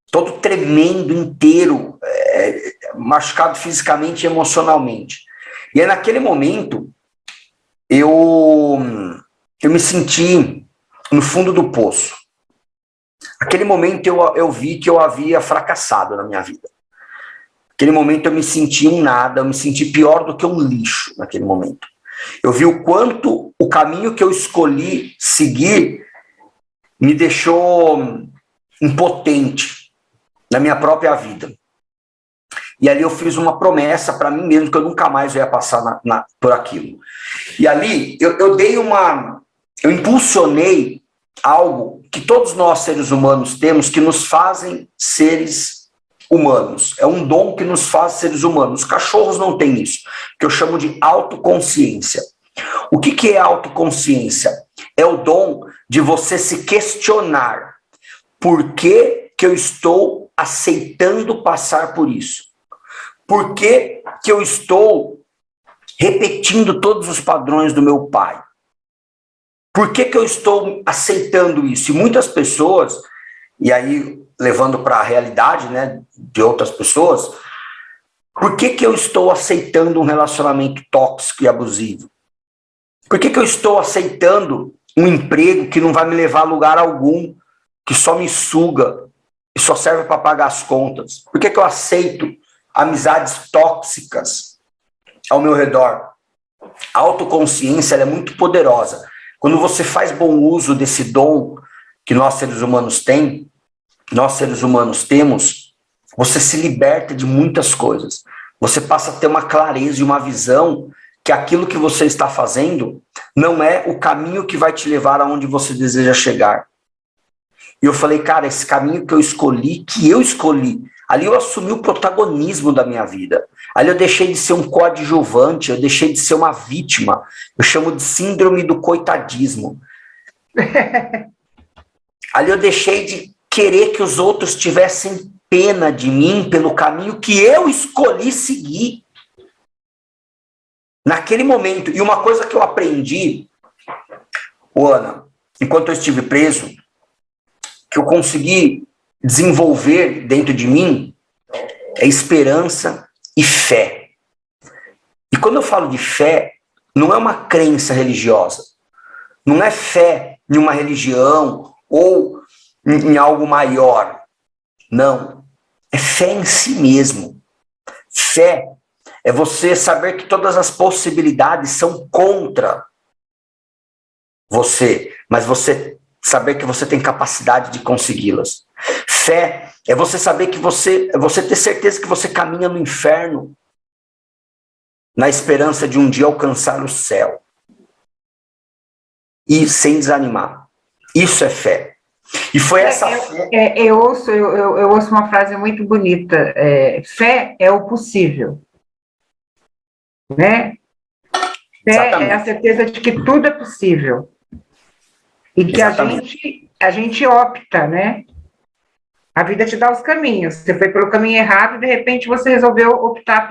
todo tremendo inteiro, machucado fisicamente e emocionalmente. E aí, naquele momento, eu me senti no fundo do poço. Naquele momento, eu vi que eu havia fracassado na minha vida. Naquele momento, eu me senti um nada, eu me senti pior do que um lixo naquele momento. Eu vi o quanto o caminho que eu escolhi seguir me deixou impotente na minha própria vida. E ali eu fiz uma promessa para mim mesmo que eu nunca mais ia passar por aquilo. E ali eu impulsionei algo que todos nós seres humanos temos, que nos fazem seres humanos. É um dom que nos faz seres humanos. Os cachorros não têm isso, que eu chamo de autoconsciência. O que é autoconsciência? É o dom de você se questionar. Por que eu estou aceitando passar por isso? Por que eu estou repetindo todos os padrões do meu pai? Por que eu estou aceitando isso? E muitas pessoas, e aí levando para a realidade, né, de outras pessoas, por que eu estou aceitando um relacionamento tóxico e abusivo? Por que eu estou aceitando um emprego que não vai me levar a lugar algum, que só me suga, e só serve para pagar as contas? Por que eu aceito amizades tóxicas ao meu redor? A autoconsciência ela é muito poderosa. Quando você faz bom uso desse dom que nós seres humanos temos, você se liberta de muitas coisas. Você passa a ter uma clareza e uma visão que aquilo que você está fazendo não é o caminho que vai te levar aonde você deseja chegar. E eu falei, cara, esse caminho que eu escolhi, ali eu assumi o protagonismo da minha vida. Ali eu deixei de ser um coadjuvante, eu deixei de ser uma vítima. Eu chamo de síndrome do coitadismo. Ali eu deixei de querer que os outros tivessem pena de mim pelo caminho que eu escolhi seguir. Naquele momento. E uma coisa que eu aprendi, Ana, enquanto eu estive preso, que eu consegui desenvolver dentro de mim, é esperança e fé. E quando eu falo de fé, não é uma crença religiosa. Não é fé em uma religião ou em algo maior. Não. É fé em si mesmo. Fé é você saber que todas as possibilidades são contra você, mas você saber que você tem capacidade de consegui-las. Fé é você saber que você ter certeza que você caminha no inferno na esperança de um dia alcançar o céu. E sem desanimar. Isso é fé. E foi essa fé. Eu ouço uma frase muito bonita. Fé é o possível. Né? Fé Exatamente. é a certeza de que tudo é possível. E que a gente opta, né? A vida te dá os caminhos. Você foi pelo caminho errado e, de repente, você resolveu optar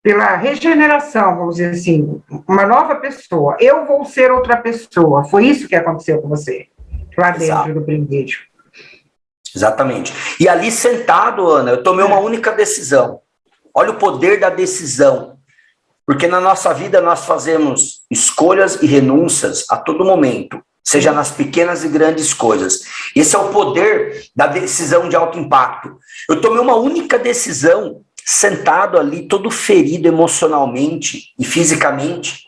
pela regeneração, vamos dizer assim, uma nova pessoa. Eu vou ser outra pessoa. Foi isso que aconteceu com você, lá dentro do presídio. Exatamente. E ali sentado, Ana, eu tomei uma única decisão. Olha o poder da decisão. Porque na nossa vida nós fazemos escolhas e renúncias a todo momento, seja nas pequenas e grandes coisas. Esse é o poder da decisão de alto impacto. Eu tomei uma única decisão, sentado ali, todo ferido emocionalmente e fisicamente.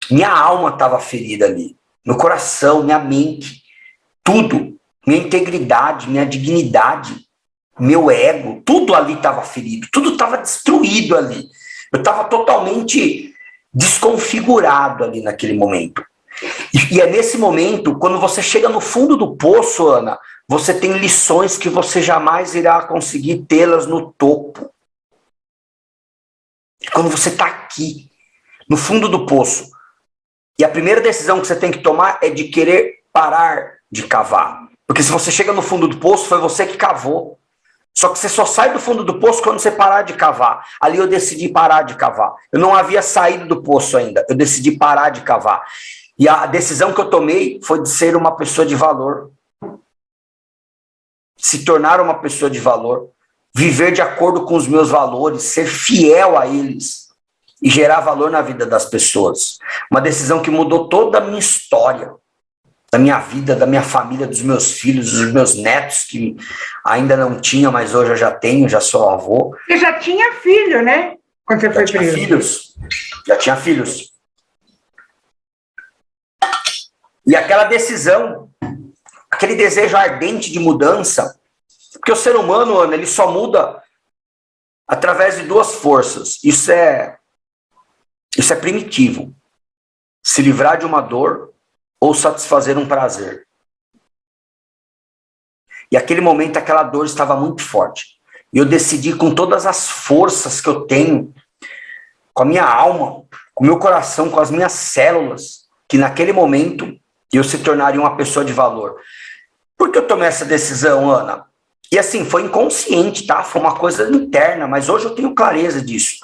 Minha alma estava ferida ali, meu coração, minha mente, tudo, minha integridade, minha dignidade, meu ego, tudo ali estava ferido, tudo estava destruído ali. Eu estava totalmente desconfigurado ali naquele momento. E é nesse momento, quando você chega no fundo do poço, Ana, você tem lições que você jamais irá conseguir tê-las no topo. Quando você está aqui, no fundo do poço, e a primeira decisão que você tem que tomar é de querer parar de cavar. Porque se você chega no fundo do poço, foi você que cavou. Só que você só sai do fundo do poço quando você parar de cavar. Ali eu decidi parar de cavar. Eu não havia saído do poço ainda. Eu decidi parar de cavar. E a decisão que eu tomei foi de ser uma pessoa de valor. Se tornar uma pessoa de valor. Viver de acordo com os meus valores. Ser fiel a eles. E gerar valor na vida das pessoas. Uma decisão que mudou toda a minha história. Da minha vida, da minha família, dos meus filhos, dos meus netos, que ainda não tinha, mas hoje eu já tenho, já sou avô. Você já tinha filho, né? Quando você foi preso. Já tinha filhos. E aquela decisão, aquele desejo ardente de mudança, porque o ser humano, Ana, ele só muda através de duas forças. Isso é primitivo. Se livrar de uma dor ou satisfazer um prazer. E aquele momento, aquela dor estava muito forte. E eu decidi com todas as forças que eu tenho, com a minha alma, com o meu coração, com as minhas células, que naquele momento eu se tornaria uma pessoa de valor. Por que eu tomei essa decisão, Ana? E assim, foi inconsciente, tá? Foi uma coisa interna, mas hoje eu tenho clareza disso.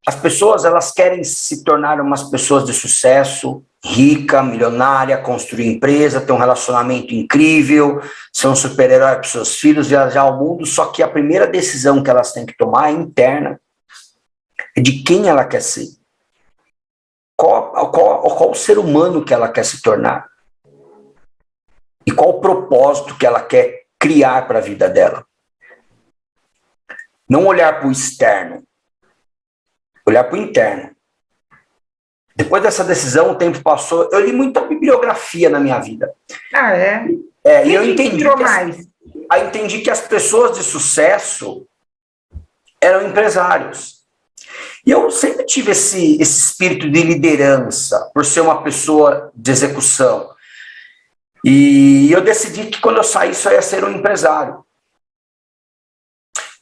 As pessoas, elas querem se tornar umas pessoas de sucesso, rica, milionária, construir empresa, ter um relacionamento incrível, ser um super-herói para os seus filhos, viajar ao mundo, só que a primeira decisão que elas têm que tomar é interna, é de quem ela quer ser. Qual o ser humano que ela quer se tornar? E qual o propósito que ela quer criar para a vida dela. Não olhar para o externo, olhar para o interno. Depois dessa decisão, o tempo passou, eu li muita bibliografia na minha vida. Ah, é? E eu entendi que as pessoas de sucesso eram empresários. E eu sempre tive esse espírito de liderança, por ser uma pessoa de execução. E eu decidi que quando eu saísse, eu ia ser um empresário.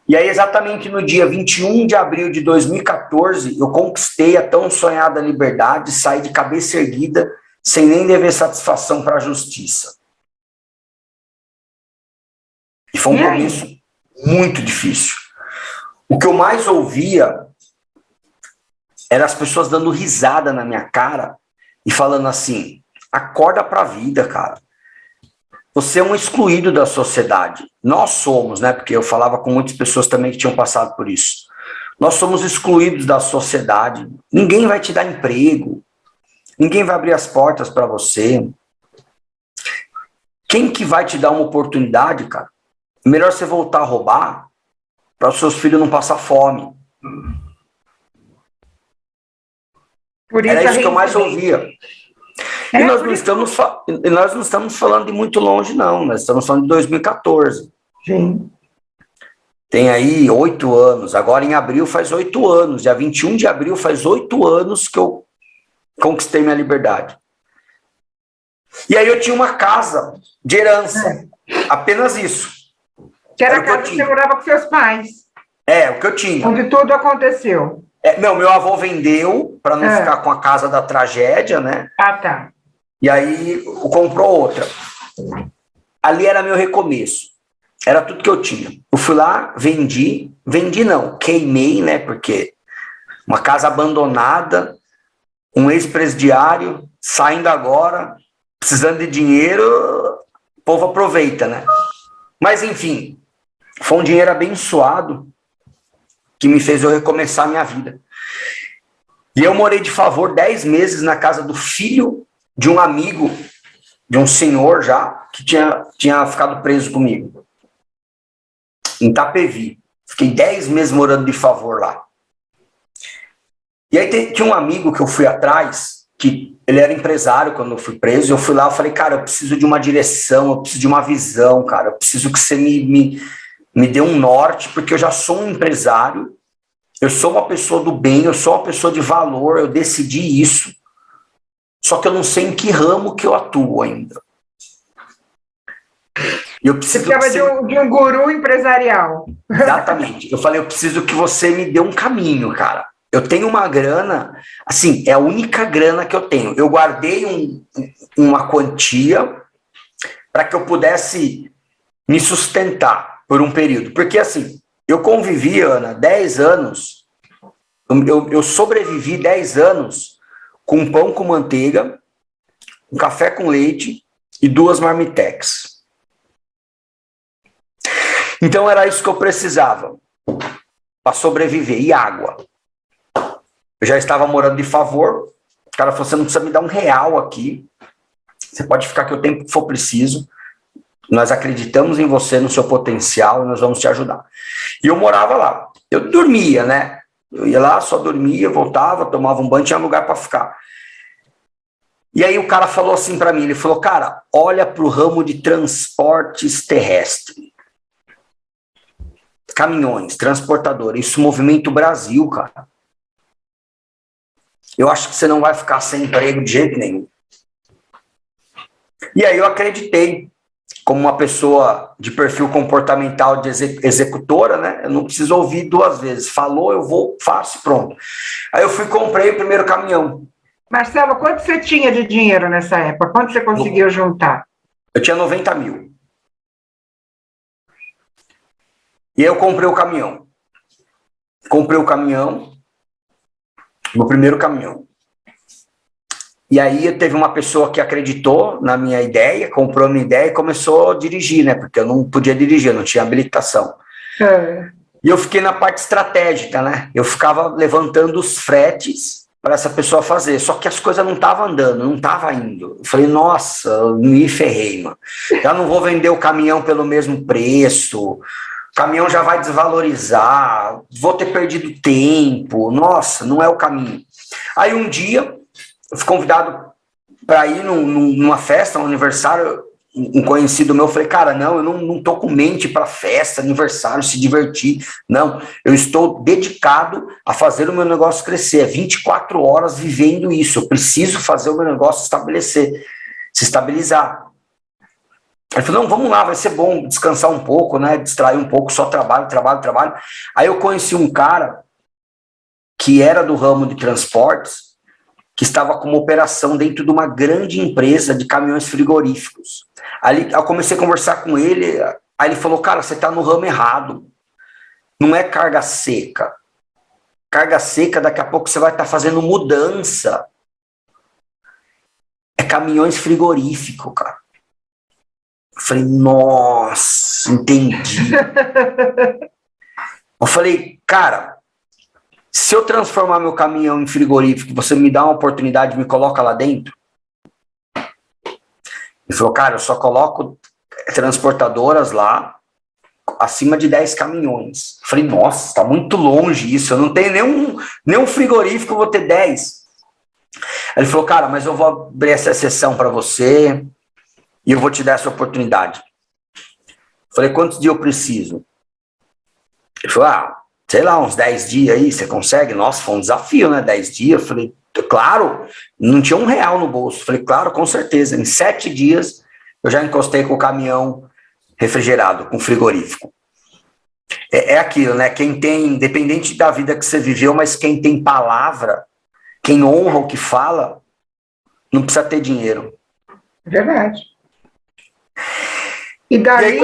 E aí, exatamente no dia 21 de abril de 2014, eu conquistei a tão sonhada liberdade, saí de cabeça erguida, sem nem dever satisfação para a justiça. E foi um começo muito difícil. O que eu mais ouvia eram as pessoas dando risada na minha cara e falando assim, acorda para a vida, cara. Você é um excluído da sociedade. Nós somos, né? Porque eu falava com muitas pessoas também que tinham passado por isso. Nós somos excluídos da sociedade. Ninguém vai te dar emprego. Ninguém vai abrir as portas para você. Quem que vai te dar uma oportunidade, cara? Melhor você voltar a roubar para os seus filhos não passar fome. Era isso que eu mais ouvia. E nós não estamos falando de muito longe, não. Nós estamos falando de 2014. Sim. Tem aí 8 anos. Agora em abril faz 8 anos. Dia 21 de abril faz 8 anos que eu conquistei minha liberdade. E aí eu tinha uma casa de herança. Apenas isso. Que era a casa que você morava com seus pais. O que eu tinha. Onde tudo aconteceu. Meu avô vendeu para não ficar com a casa da tragédia, né? Ah, tá. E aí comprou outra. Ali era meu recomeço. Era tudo que eu tinha. Eu fui lá, vendi não, queimei, né? Porque uma casa abandonada, um ex-presidiário, saindo agora, precisando de dinheiro, o povo aproveita, né? Mas enfim, foi um dinheiro abençoado que me fez eu recomeçar a minha vida. E eu morei de favor 10 meses na casa do filho de um amigo, de um senhor já, que tinha ficado preso comigo. Em Itapevi. Fiquei 10 meses morando de favor lá. E aí tinha um amigo que eu fui atrás, que ele era empresário quando eu fui preso, e eu fui lá e falei, cara, eu preciso de uma direção, eu preciso de uma visão, cara, eu preciso que você me dê um norte, porque eu já sou um empresário, eu sou uma pessoa do bem, eu sou uma pessoa de valor, eu decidi isso. Só que eu não sei em que ramo que eu atuo ainda. Eu preciso você precisava de um guru empresarial. Exatamente. Eu falei, eu preciso que você me dê um caminho, cara. Eu tenho uma grana, assim, é a única grana que eu tenho. Eu guardei uma quantia para que eu pudesse me sustentar por um período. Porque, assim, eu convivi, Ana, 10 anos, eu sobrevivi 10 anos com pão com manteiga, um café com leite e 2 marmitex. Então era isso que eu precisava para sobreviver, e água. Eu já estava morando de favor, o cara falou, você não precisa me dar R$1 aqui, você pode ficar aqui o tempo que for preciso, nós acreditamos em você, no seu potencial, e nós vamos te ajudar. E eu morava lá, eu dormia, né? Eu ia lá, só dormia, voltava, tomava um banho, tinha lugar para ficar. E aí o cara falou assim para mim, ele falou, cara, olha para o ramo de transportes terrestres. Caminhões, transportadores, isso movimenta o Brasil, cara. Eu acho que você não vai ficar sem emprego de jeito nenhum. E aí eu acreditei, como uma pessoa de perfil comportamental de executora, né? Eu não preciso ouvir 2 vezes. Falou, eu vou, faço, pronto. Aí eu fui e comprei o primeiro caminhão. Marcelo, quanto você tinha de dinheiro nessa época? Quanto você conseguiu juntar? Eu tinha 90 mil. E aí eu comprei o caminhão. Comprei o caminhão, meu primeiro caminhão. E aí teve uma pessoa que acreditou na minha ideia, comprou a minha ideia e começou a dirigir, né? Porque eu não podia dirigir, eu não tinha habilitação. E eu fiquei na parte estratégica, né? Eu ficava levantando os fretes para essa pessoa fazer. Só que as coisas não estavam andando, não estavam indo. Eu falei, nossa, eu me ferrei, mano. Já não vou vender o caminhão pelo mesmo preço, o caminhão já vai desvalorizar, vou ter perdido tempo, nossa, não é o caminho. Aí um dia, eu fui convidado para ir numa festa, um aniversário, um conhecido meu, eu falei, cara, não, eu não tô com mente para festa, aniversário, se divertir, não, eu estou dedicado a fazer o meu negócio crescer, 24 horas vivendo isso, eu preciso fazer o meu negócio se estabilizar. Ele falou, não, vamos lá, vai ser bom descansar um pouco, né, distrair um pouco, só trabalho. Aí eu conheci um cara que era do ramo de transportes, que estava com uma operação dentro de uma grande empresa de caminhões frigoríficos. Aí eu comecei a conversar com ele, aí ele falou, cara, você está no ramo errado, não é carga seca. Carga seca, daqui a pouco você vai estar fazendo mudança. É caminhões frigoríficos, cara. Eu falei, nossa, entendi. Eu falei, cara, se eu transformar meu caminhão em frigorífico, você me dá uma oportunidade, me coloca lá dentro? Ele falou, cara, eu só coloco transportadoras lá, acima de 10 caminhões. Eu falei, nossa, está muito longe isso, eu não tenho nenhum frigorífico, eu vou ter 10. Ele falou, cara, mas eu vou abrir essa exceção para você e eu vou te dar essa oportunidade. Eu falei, quantos dias eu preciso? Ele falou, sei lá, uns 10 dias aí, você consegue? Nossa, foi um desafio, né? 10 dias. Eu falei, claro, não tinha R$ 1 no bolso. Eu falei, claro, com certeza. Em 7 dias, eu já encostei com o caminhão refrigerado, com frigorífico. É aquilo, né? Quem tem, independente da vida que você viveu, mas quem tem palavra, quem honra o que fala, não precisa ter dinheiro. Verdade. E E aí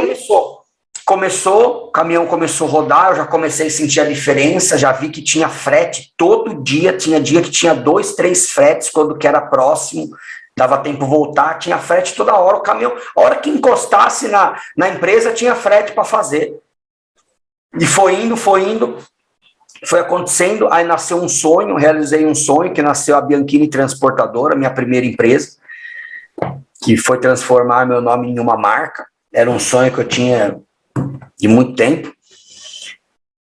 começou, o caminhão começou a rodar, eu já comecei a sentir a diferença, já vi que tinha frete todo dia, tinha dia que tinha 2, 3 fretes, quando que era próximo, dava tempo voltar, tinha frete toda hora, o caminhão, a hora que encostasse na empresa, tinha frete para fazer. E foi indo, foi acontecendo, aí nasceu um sonho, realizei um sonho, que nasceu a Bianchini Transportadora, minha primeira empresa, que foi transformar meu nome em uma marca, era um sonho que eu tinha de muito tempo.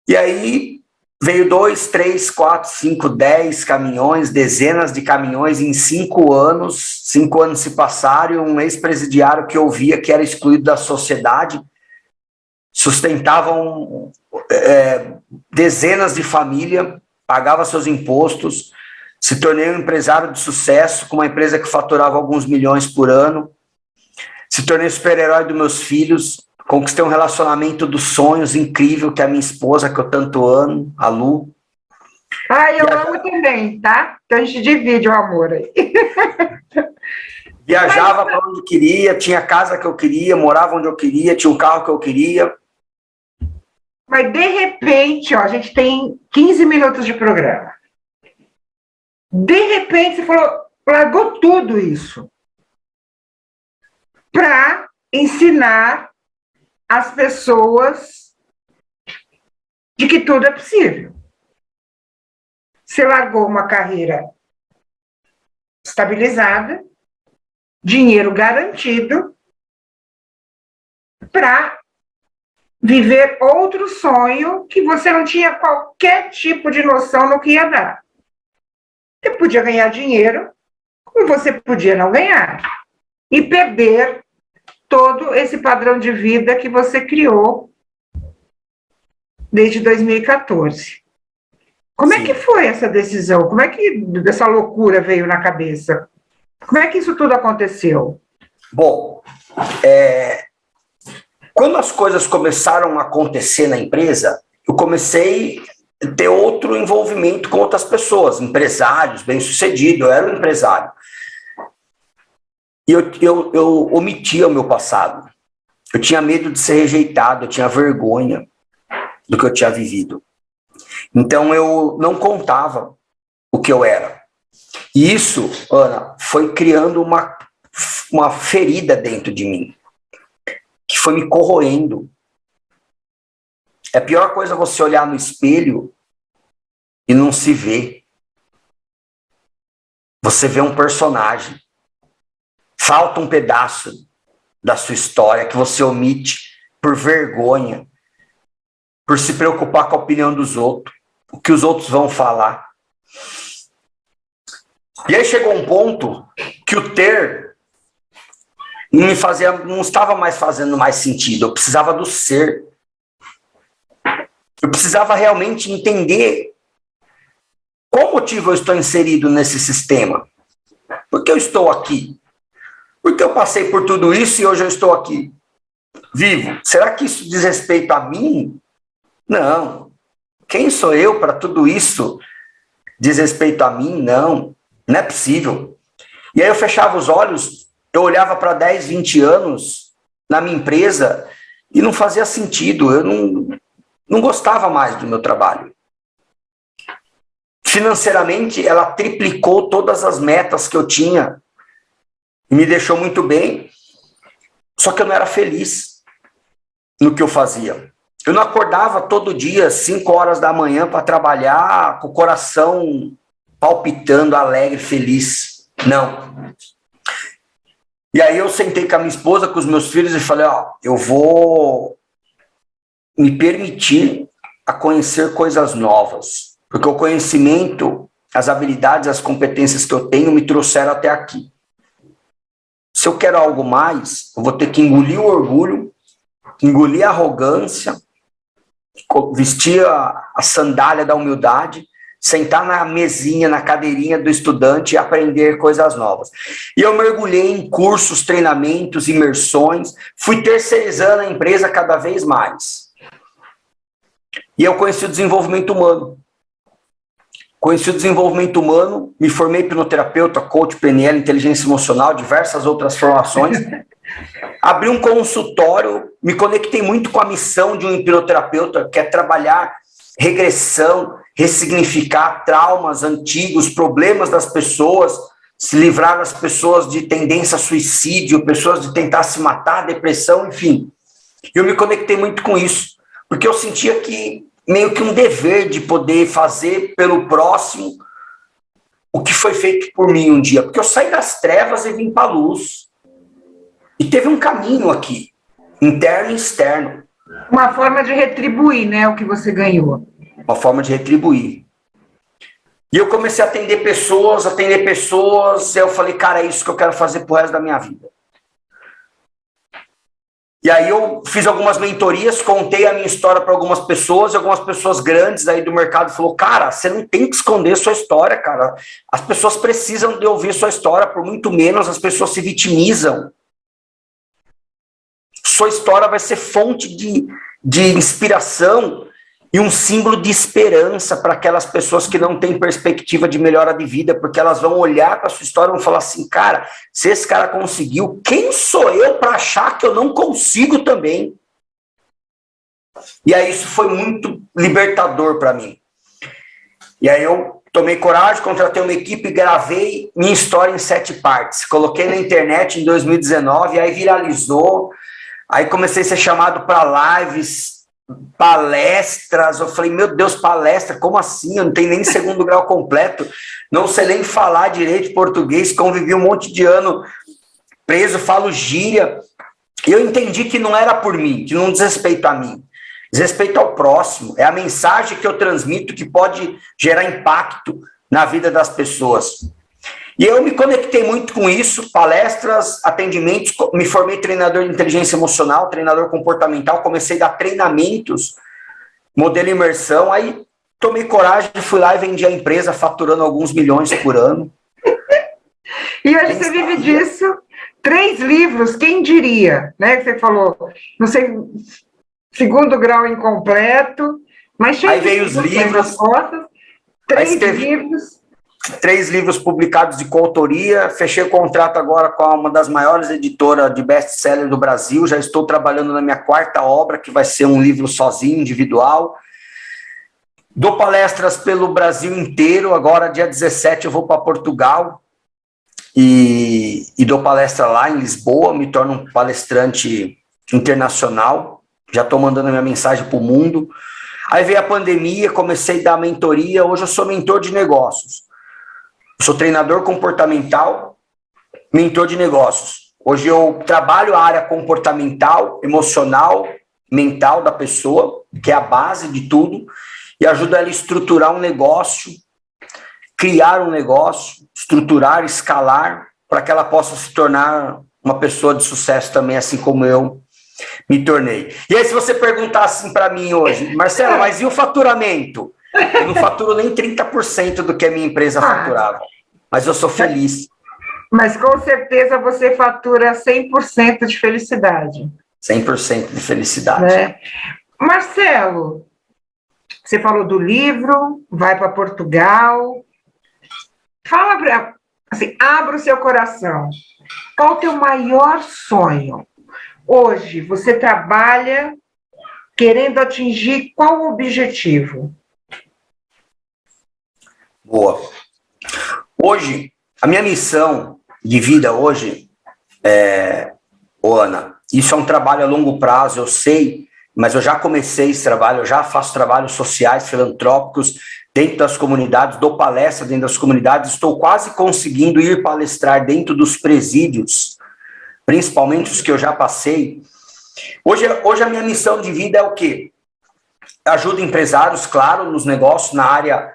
E aí veio 2, 3, 4, 5, 10 caminhões, dezenas de caminhões em 5 anos. 5 anos se passaram e um ex-presidiário que eu via que era excluído da sociedade, sustentavam dezenas de famílias, pagava seus impostos, se tornei um empresário de sucesso, com uma empresa que faturava alguns milhões por ano, se tornei super-herói dos meus filhos, conquistei um relacionamento dos sonhos incrível, que é a minha esposa, que eu tanto amo, a Lu. Eu amo também, tá? Então a gente divide o amor aí. Viajava para onde queria, tinha a casa que eu queria, morava onde eu queria, tinha o carro que eu queria. Mas, de repente, a gente tem 15 minutos de programa. De repente, você falou, largou tudo isso para ensinar as pessoas de que tudo é possível. Você largou uma carreira estabilizada, dinheiro garantido, para viver outro sonho que você não tinha qualquer tipo de noção no que ia dar. Você podia ganhar dinheiro, como você podia não ganhar, e perder todo esse padrão de vida que você criou desde 2014. Como é que foi essa decisão? Como é que essa loucura veio na cabeça? Como é que isso tudo aconteceu? Bom, quando as coisas começaram a acontecer na empresa, eu comecei a ter outro envolvimento com outras pessoas, empresários, bem-sucedidos, eu era um empresário. E eu omitia o meu passado. Eu tinha medo de ser rejeitado, eu tinha vergonha do que eu tinha vivido. Então eu não contava o que eu era. E isso, Ana, foi criando uma ferida dentro de mim, que foi me corroendo. É a pior coisa você olhar no espelho e não se ver. você vê um personagem, falta um pedaço da sua história que você omite por vergonha, por se preocupar com a opinião dos outros, o que os outros vão falar. E aí chegou um ponto que o ter não estava mais fazendo mais sentido, eu precisava do ser. Eu precisava realmente entender qual motivo eu estou inserido nesse sistema. Por que eu estou aqui? Por que eu passei por tudo isso e hoje eu estou aqui, vivo? Será que isso diz respeito a mim? Não. Quem sou eu para tudo isso diz respeito a mim? Não. Não é possível. E aí eu fechava os olhos, eu olhava para 10, 20 anos na minha empresa e não fazia sentido. Eu não gostava mais do meu trabalho. Financeiramente, ela triplicou todas as metas que eu tinha. Me deixou muito bem, só que eu não era feliz no que eu fazia. Eu não acordava todo dia, 5 horas da manhã, para trabalhar com o coração palpitando, alegre, feliz. Não. E aí eu sentei com a minha esposa, com os meus filhos e falei, eu vou me permitir a conhecer coisas novas, porque o conhecimento, as habilidades, as competências que eu tenho me trouxeram até aqui. Se eu quero algo mais, eu vou ter que engolir o orgulho, engolir a arrogância, vestir a sandália da humildade, sentar na mesinha, na cadeirinha do estudante e aprender coisas novas. E eu mergulhei em cursos, treinamentos, imersões, fui terceirizando a empresa cada vez mais. E eu conheci o desenvolvimento humano. Conheci o desenvolvimento humano, me formei hipnoterapeuta, coach, PNL, inteligência emocional, diversas outras formações. Abri um consultório, me conectei muito com a missão de um hipnoterapeuta, que é trabalhar regressão, ressignificar traumas antigos, problemas das pessoas, se livrar das pessoas de tendência a suicídio, pessoas de tentar se matar, depressão, enfim. Eu me conectei muito com isso, porque eu sentia que meio que um dever de poder fazer pelo próximo o que foi feito por mim um dia, porque eu saí das trevas e vim para a luz. E teve um caminho aqui, interno e externo. Uma forma de retribuir, né, o que você ganhou. Uma forma de retribuir. E eu comecei a atender pessoas, e eu falei, cara, é isso que eu quero fazer pro resto da minha vida. E aí eu fiz algumas mentorias, contei a minha história para algumas pessoas, e algumas pessoas grandes aí do mercado falou, cara, você não tem que esconder sua história, cara. As pessoas precisam de ouvir sua história, por muito menos as pessoas se vitimizam. Sua história vai ser fonte de inspiração e um símbolo de esperança para aquelas pessoas que não têm perspectiva de melhora de vida, porque elas vão olhar para a sua história e vão falar assim, cara, se esse cara conseguiu, quem sou eu para achar que eu não consigo também? E aí isso foi muito libertador para mim. E aí eu tomei coragem, contratei uma equipe e gravei minha história em 7 partes. Coloquei na internet em 2019, aí viralizou, aí comecei a ser chamado para lives, palestras, eu falei, meu Deus, palestra, como assim? Eu não tenho nem segundo grau completo, não sei nem falar direito português, convivi um monte de ano preso, falo gíria, e eu entendi que não era por mim, que não diz respeito a mim, diz respeito ao próximo, é a mensagem que eu transmito que pode gerar impacto na vida das pessoas. E eu me conectei muito com isso, palestras, atendimentos, me formei treinador de inteligência emocional, treinador comportamental, comecei a dar treinamentos, modelo imersão, aí tomei coragem, fui lá e vendi a empresa, faturando alguns milhões por ano. E hoje você vive disso, 3 livros, quem diria, né? Você falou, não sei, segundo grau incompleto, mas cheio aí veio os livros, costas, 3 livros. 3 livros publicados de coautoria, fechei o contrato agora com uma das maiores editoras de best-seller do Brasil, já estou trabalhando na minha 4ª obra, que vai ser um livro sozinho, individual. Dou palestras pelo Brasil inteiro, agora dia 17 eu vou para Portugal e dou palestra lá em Lisboa, me torno um palestrante internacional, já estou mandando a minha mensagem para o mundo. Aí veio a pandemia, comecei a dar mentoria, hoje eu sou mentor de negócios. Eu sou treinador comportamental, mentor de negócios. Hoje eu trabalho a área comportamental, emocional, mental da pessoa, que é a base de tudo, e ajudo ela a estruturar um negócio, criar um negócio, estruturar, escalar, para que ela possa se tornar uma pessoa de sucesso também, assim como eu me tornei. E aí, se você perguntar assim para mim hoje, Marcelo, mas e o faturamento? Eu não faturo nem 30% do que a minha empresa faturava, mas eu sou feliz. Mas com certeza você fatura 100% de felicidade. 100% de felicidade. Né? Marcelo, você falou do livro, vai para Portugal. Fala para, assim, abra o seu coração. Qual o teu maior sonho? Hoje, você trabalha querendo atingir qual objetivo? Boa. Hoje, a minha missão de vida hoje Ana, isso é um trabalho a longo prazo, eu sei, mas eu já comecei esse trabalho, eu já faço trabalhos sociais, filantrópicos, dentro das comunidades, dou palestra dentro das comunidades, estou quase conseguindo ir palestrar dentro dos presídios, principalmente os que eu já passei. Hoje a minha missão de vida é o quê? Ajudo empresários, claro, nos negócios, na área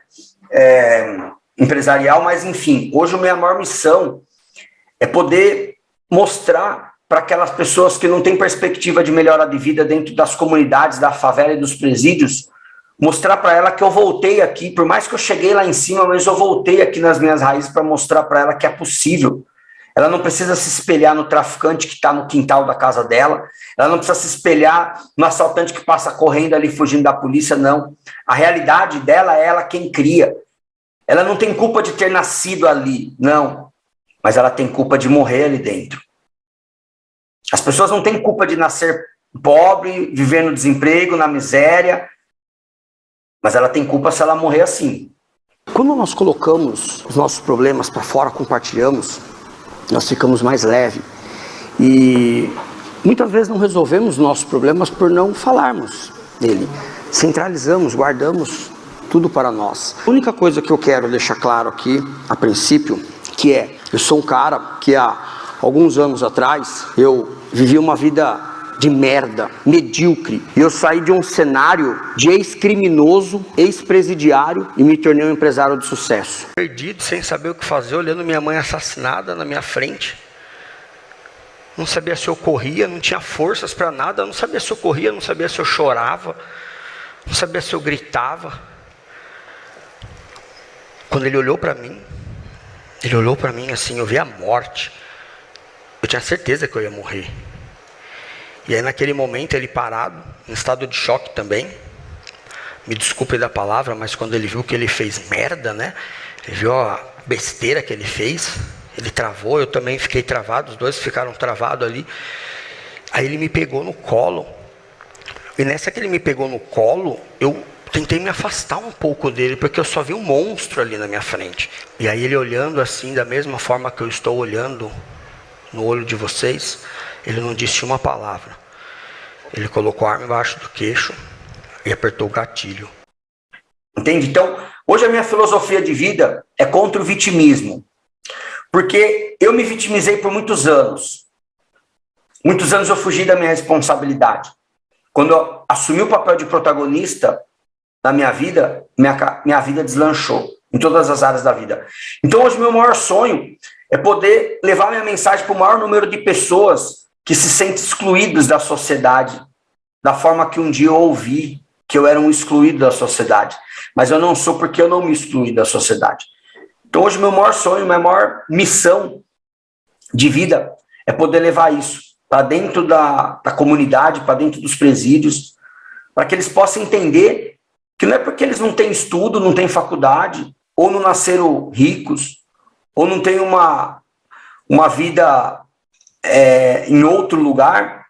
empresarial, mas enfim, hoje a minha maior missão é poder mostrar para aquelas pessoas que não têm perspectiva de melhora de vida dentro das comunidades, da favela e dos presídios, mostrar para ela que eu voltei aqui, por mais que eu cheguei lá em cima, mas eu voltei aqui nas minhas raízes para mostrar para ela que é possível. Ela não precisa se espelhar no traficante que está no quintal da casa dela, ela não precisa se espelhar no assaltante que passa correndo ali, fugindo da polícia, não. A realidade dela é ela quem cria. Ela não tem culpa de ter nascido ali, não. Mas ela tem culpa de morrer ali dentro. As pessoas não têm culpa de nascer pobre, viver no desemprego, na miséria, mas ela tem culpa se ela morrer assim. Quando nós colocamos os nossos problemas para fora, compartilhamos, nós ficamos mais leves. E muitas vezes não resolvemos nossos problemas por não falarmos dele. Centralizamos, guardamos tudo para nós. A única coisa que eu quero deixar claro aqui, a princípio, que é, eu sou um cara que há alguns anos atrás, eu vivi uma vida de merda, medíocre. E eu saí de um cenário de ex-criminoso, ex-presidiário e me tornei um empresário de sucesso. Perdido, sem saber o que fazer, olhando minha mãe assassinada na minha frente. Não sabia se eu corria, não tinha forças para nada, não sabia se eu corria, não sabia se eu chorava, não sabia se eu gritava. Quando ele olhou para mim assim, eu vi a morte. Eu tinha certeza que eu ia morrer. E aí naquele momento ele parado, em estado de choque também. Me desculpe da palavra, mas quando ele viu que ele fez merda, né? Ele viu a besteira que ele fez. Ele travou, eu também fiquei travado, os dois ficaram travados ali. Aí ele me pegou no colo. E nessa que ele me pegou no colo, eu tentei me afastar um pouco dele, porque eu só vi um monstro ali na minha frente. E aí ele olhando assim, da mesma forma que eu estou olhando no olho de vocês, ele não disse uma palavra. Ele colocou a arma embaixo do queixo e apertou o gatilho. Entende? Então, hoje a minha filosofia de vida é contra o vitimismo. Porque eu me vitimizei por muitos anos. Muitos anos eu fugi da minha responsabilidade. Quando eu assumi o papel de protagonista na minha vida, minha vida deslanchou em todas as áreas da vida. Então hoje meu maior sonho é poder levar minha mensagem para o maior número de pessoas que se sentem excluídos da sociedade, da forma que um dia eu ouvi que eu era um excluído da sociedade. Mas eu não sou, porque eu não me excluí da sociedade. Então hoje meu maior sonho, minha maior missão de vida é poder levar isso para dentro da comunidade, para dentro dos presídios, para que eles possam entender que não é porque eles não têm estudo, não têm faculdade, ou não nasceram ricos, ou não têm uma vida em outro lugar,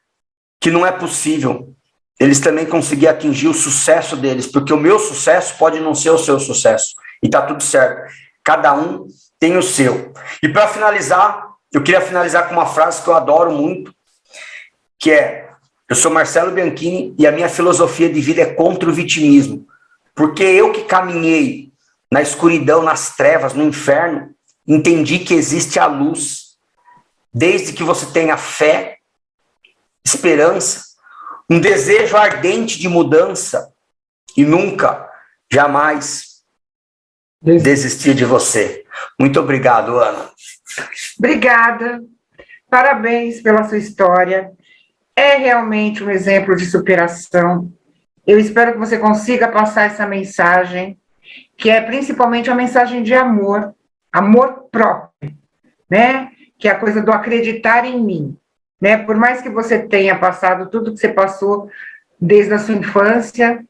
que não é possível eles também conseguir atingir o sucesso deles, porque o meu sucesso pode não ser o seu sucesso, e está tudo certo. Cada um tem o seu. E para finalizar, eu queria finalizar com uma frase que eu adoro muito, que é: eu sou Marcelo Bianchini e a minha filosofia de vida é contra o vitimismo. Porque eu que caminhei na escuridão, nas trevas, no inferno, entendi que existe a luz, desde que você tenha fé, esperança, um desejo ardente de mudança e nunca, jamais desistir de você. Muito obrigado, Ana. Obrigada. Parabéns pela sua história. É realmente um exemplo de superação. Eu espero que você consiga passar essa mensagem, que é principalmente uma mensagem de amor, amor próprio, né? Que é a coisa do acreditar em mim, né? Por mais que você tenha passado tudo que você passou desde a sua infância,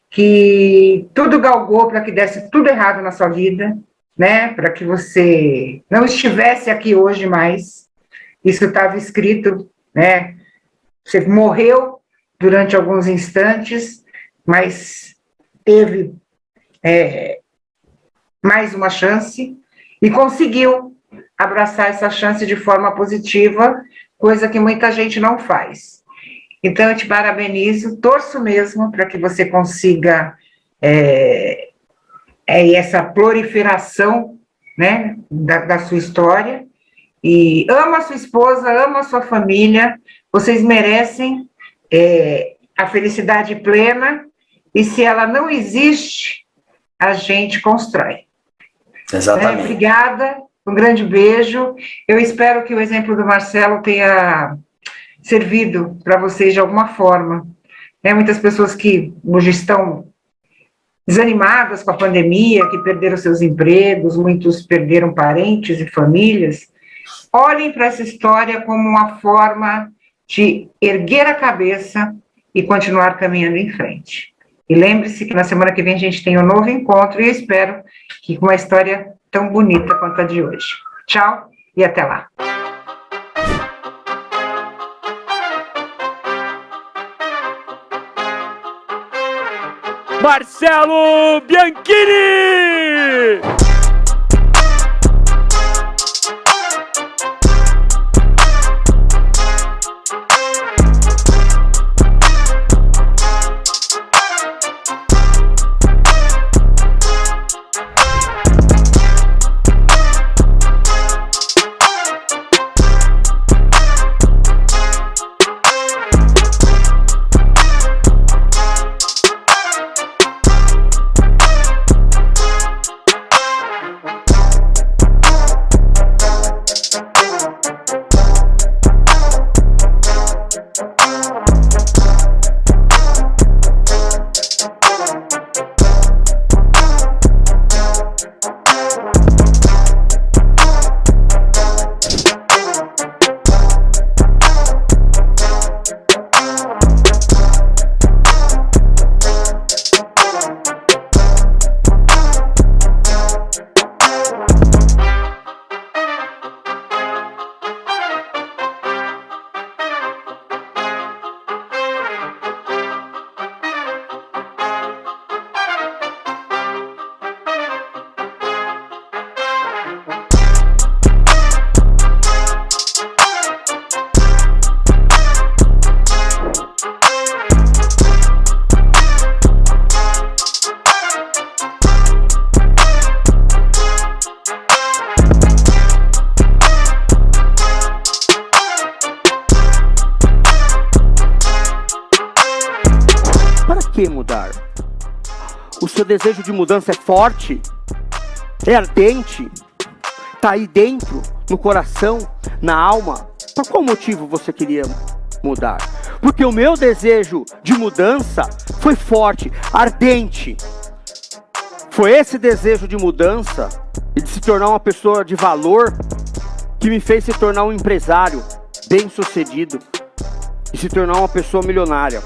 que tudo galgou para que desse tudo errado na sua vida, né? Para que você não estivesse aqui hoje mais. Isso estava escrito, né? Você morreu durante alguns instantes, mas teve mais uma chance e conseguiu abraçar essa chance de forma positiva, coisa que muita gente não faz. Então, eu te parabenizo, torço mesmo para que você consiga essa proliferação, né, da sua história, e ama a sua esposa, ama a sua família, vocês merecem a felicidade plena, e se ela não existe, a gente constrói. Exatamente. Obrigada, um grande beijo. Eu espero que o exemplo do Marcelo tenha servido para vocês de alguma forma. Muitas pessoas que hoje estão desanimadas com a pandemia, que perderam seus empregos, muitos perderam parentes e famílias, olhem para essa história como uma forma de erguer a cabeça e continuar caminhando em frente. E lembre-se que na semana que vem a gente tem um novo encontro e eu espero que com uma história tão bonita quanto a de hoje. Tchau e até lá. Marcelo Bianchini! que mudar? O seu desejo de mudança é forte? É ardente? Está aí dentro, no coração, na alma? Por qual motivo você queria mudar? Porque o meu desejo de mudança foi forte, ardente. Foi esse desejo de mudança e de se tornar uma pessoa de valor que me fez se tornar um empresário bem-sucedido e se tornar uma pessoa milionária.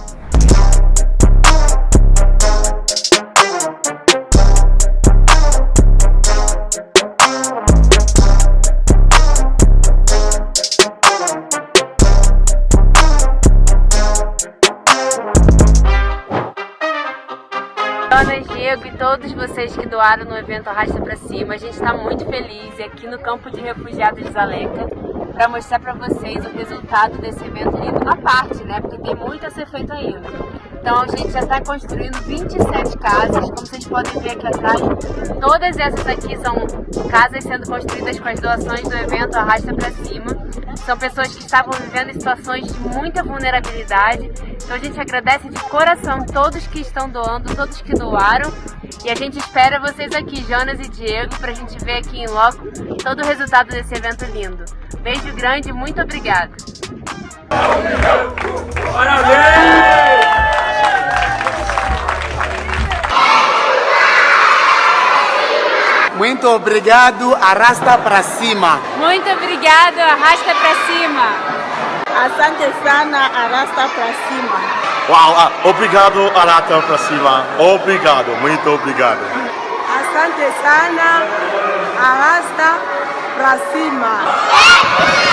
Ana, Diego e todos vocês que doaram no evento Arrasta Pra Cima, a gente está muito feliz aqui no campo de refugiados de Zaleca para mostrar para vocês o resultado desse evento lindo, a parte, né? Porque tem muito a ser feito ainda. Então a gente já está construindo 27 casas, como vocês podem ver aqui atrás. Todas essas aqui são casas sendo construídas com as doações do evento Arrasta Pra Cima. São pessoas que estavam vivendo em situações de muita vulnerabilidade. Então a gente agradece de coração todos que estão doando, todos que doaram. E a gente espera vocês aqui, Jonas e Diego, para a gente ver aqui em loco todo o resultado desse evento lindo. Beijo grande, muito obrigada. Muito obrigado, Arrasta Pra Cima. Muito obrigado, Arrasta Pra Cima. Asante sana, Arrasta Pra Cima. Uau, obrigado, Arrasta Pra Cima. Obrigado, muito obrigado. Asante sana, Arrasta Pra Cima.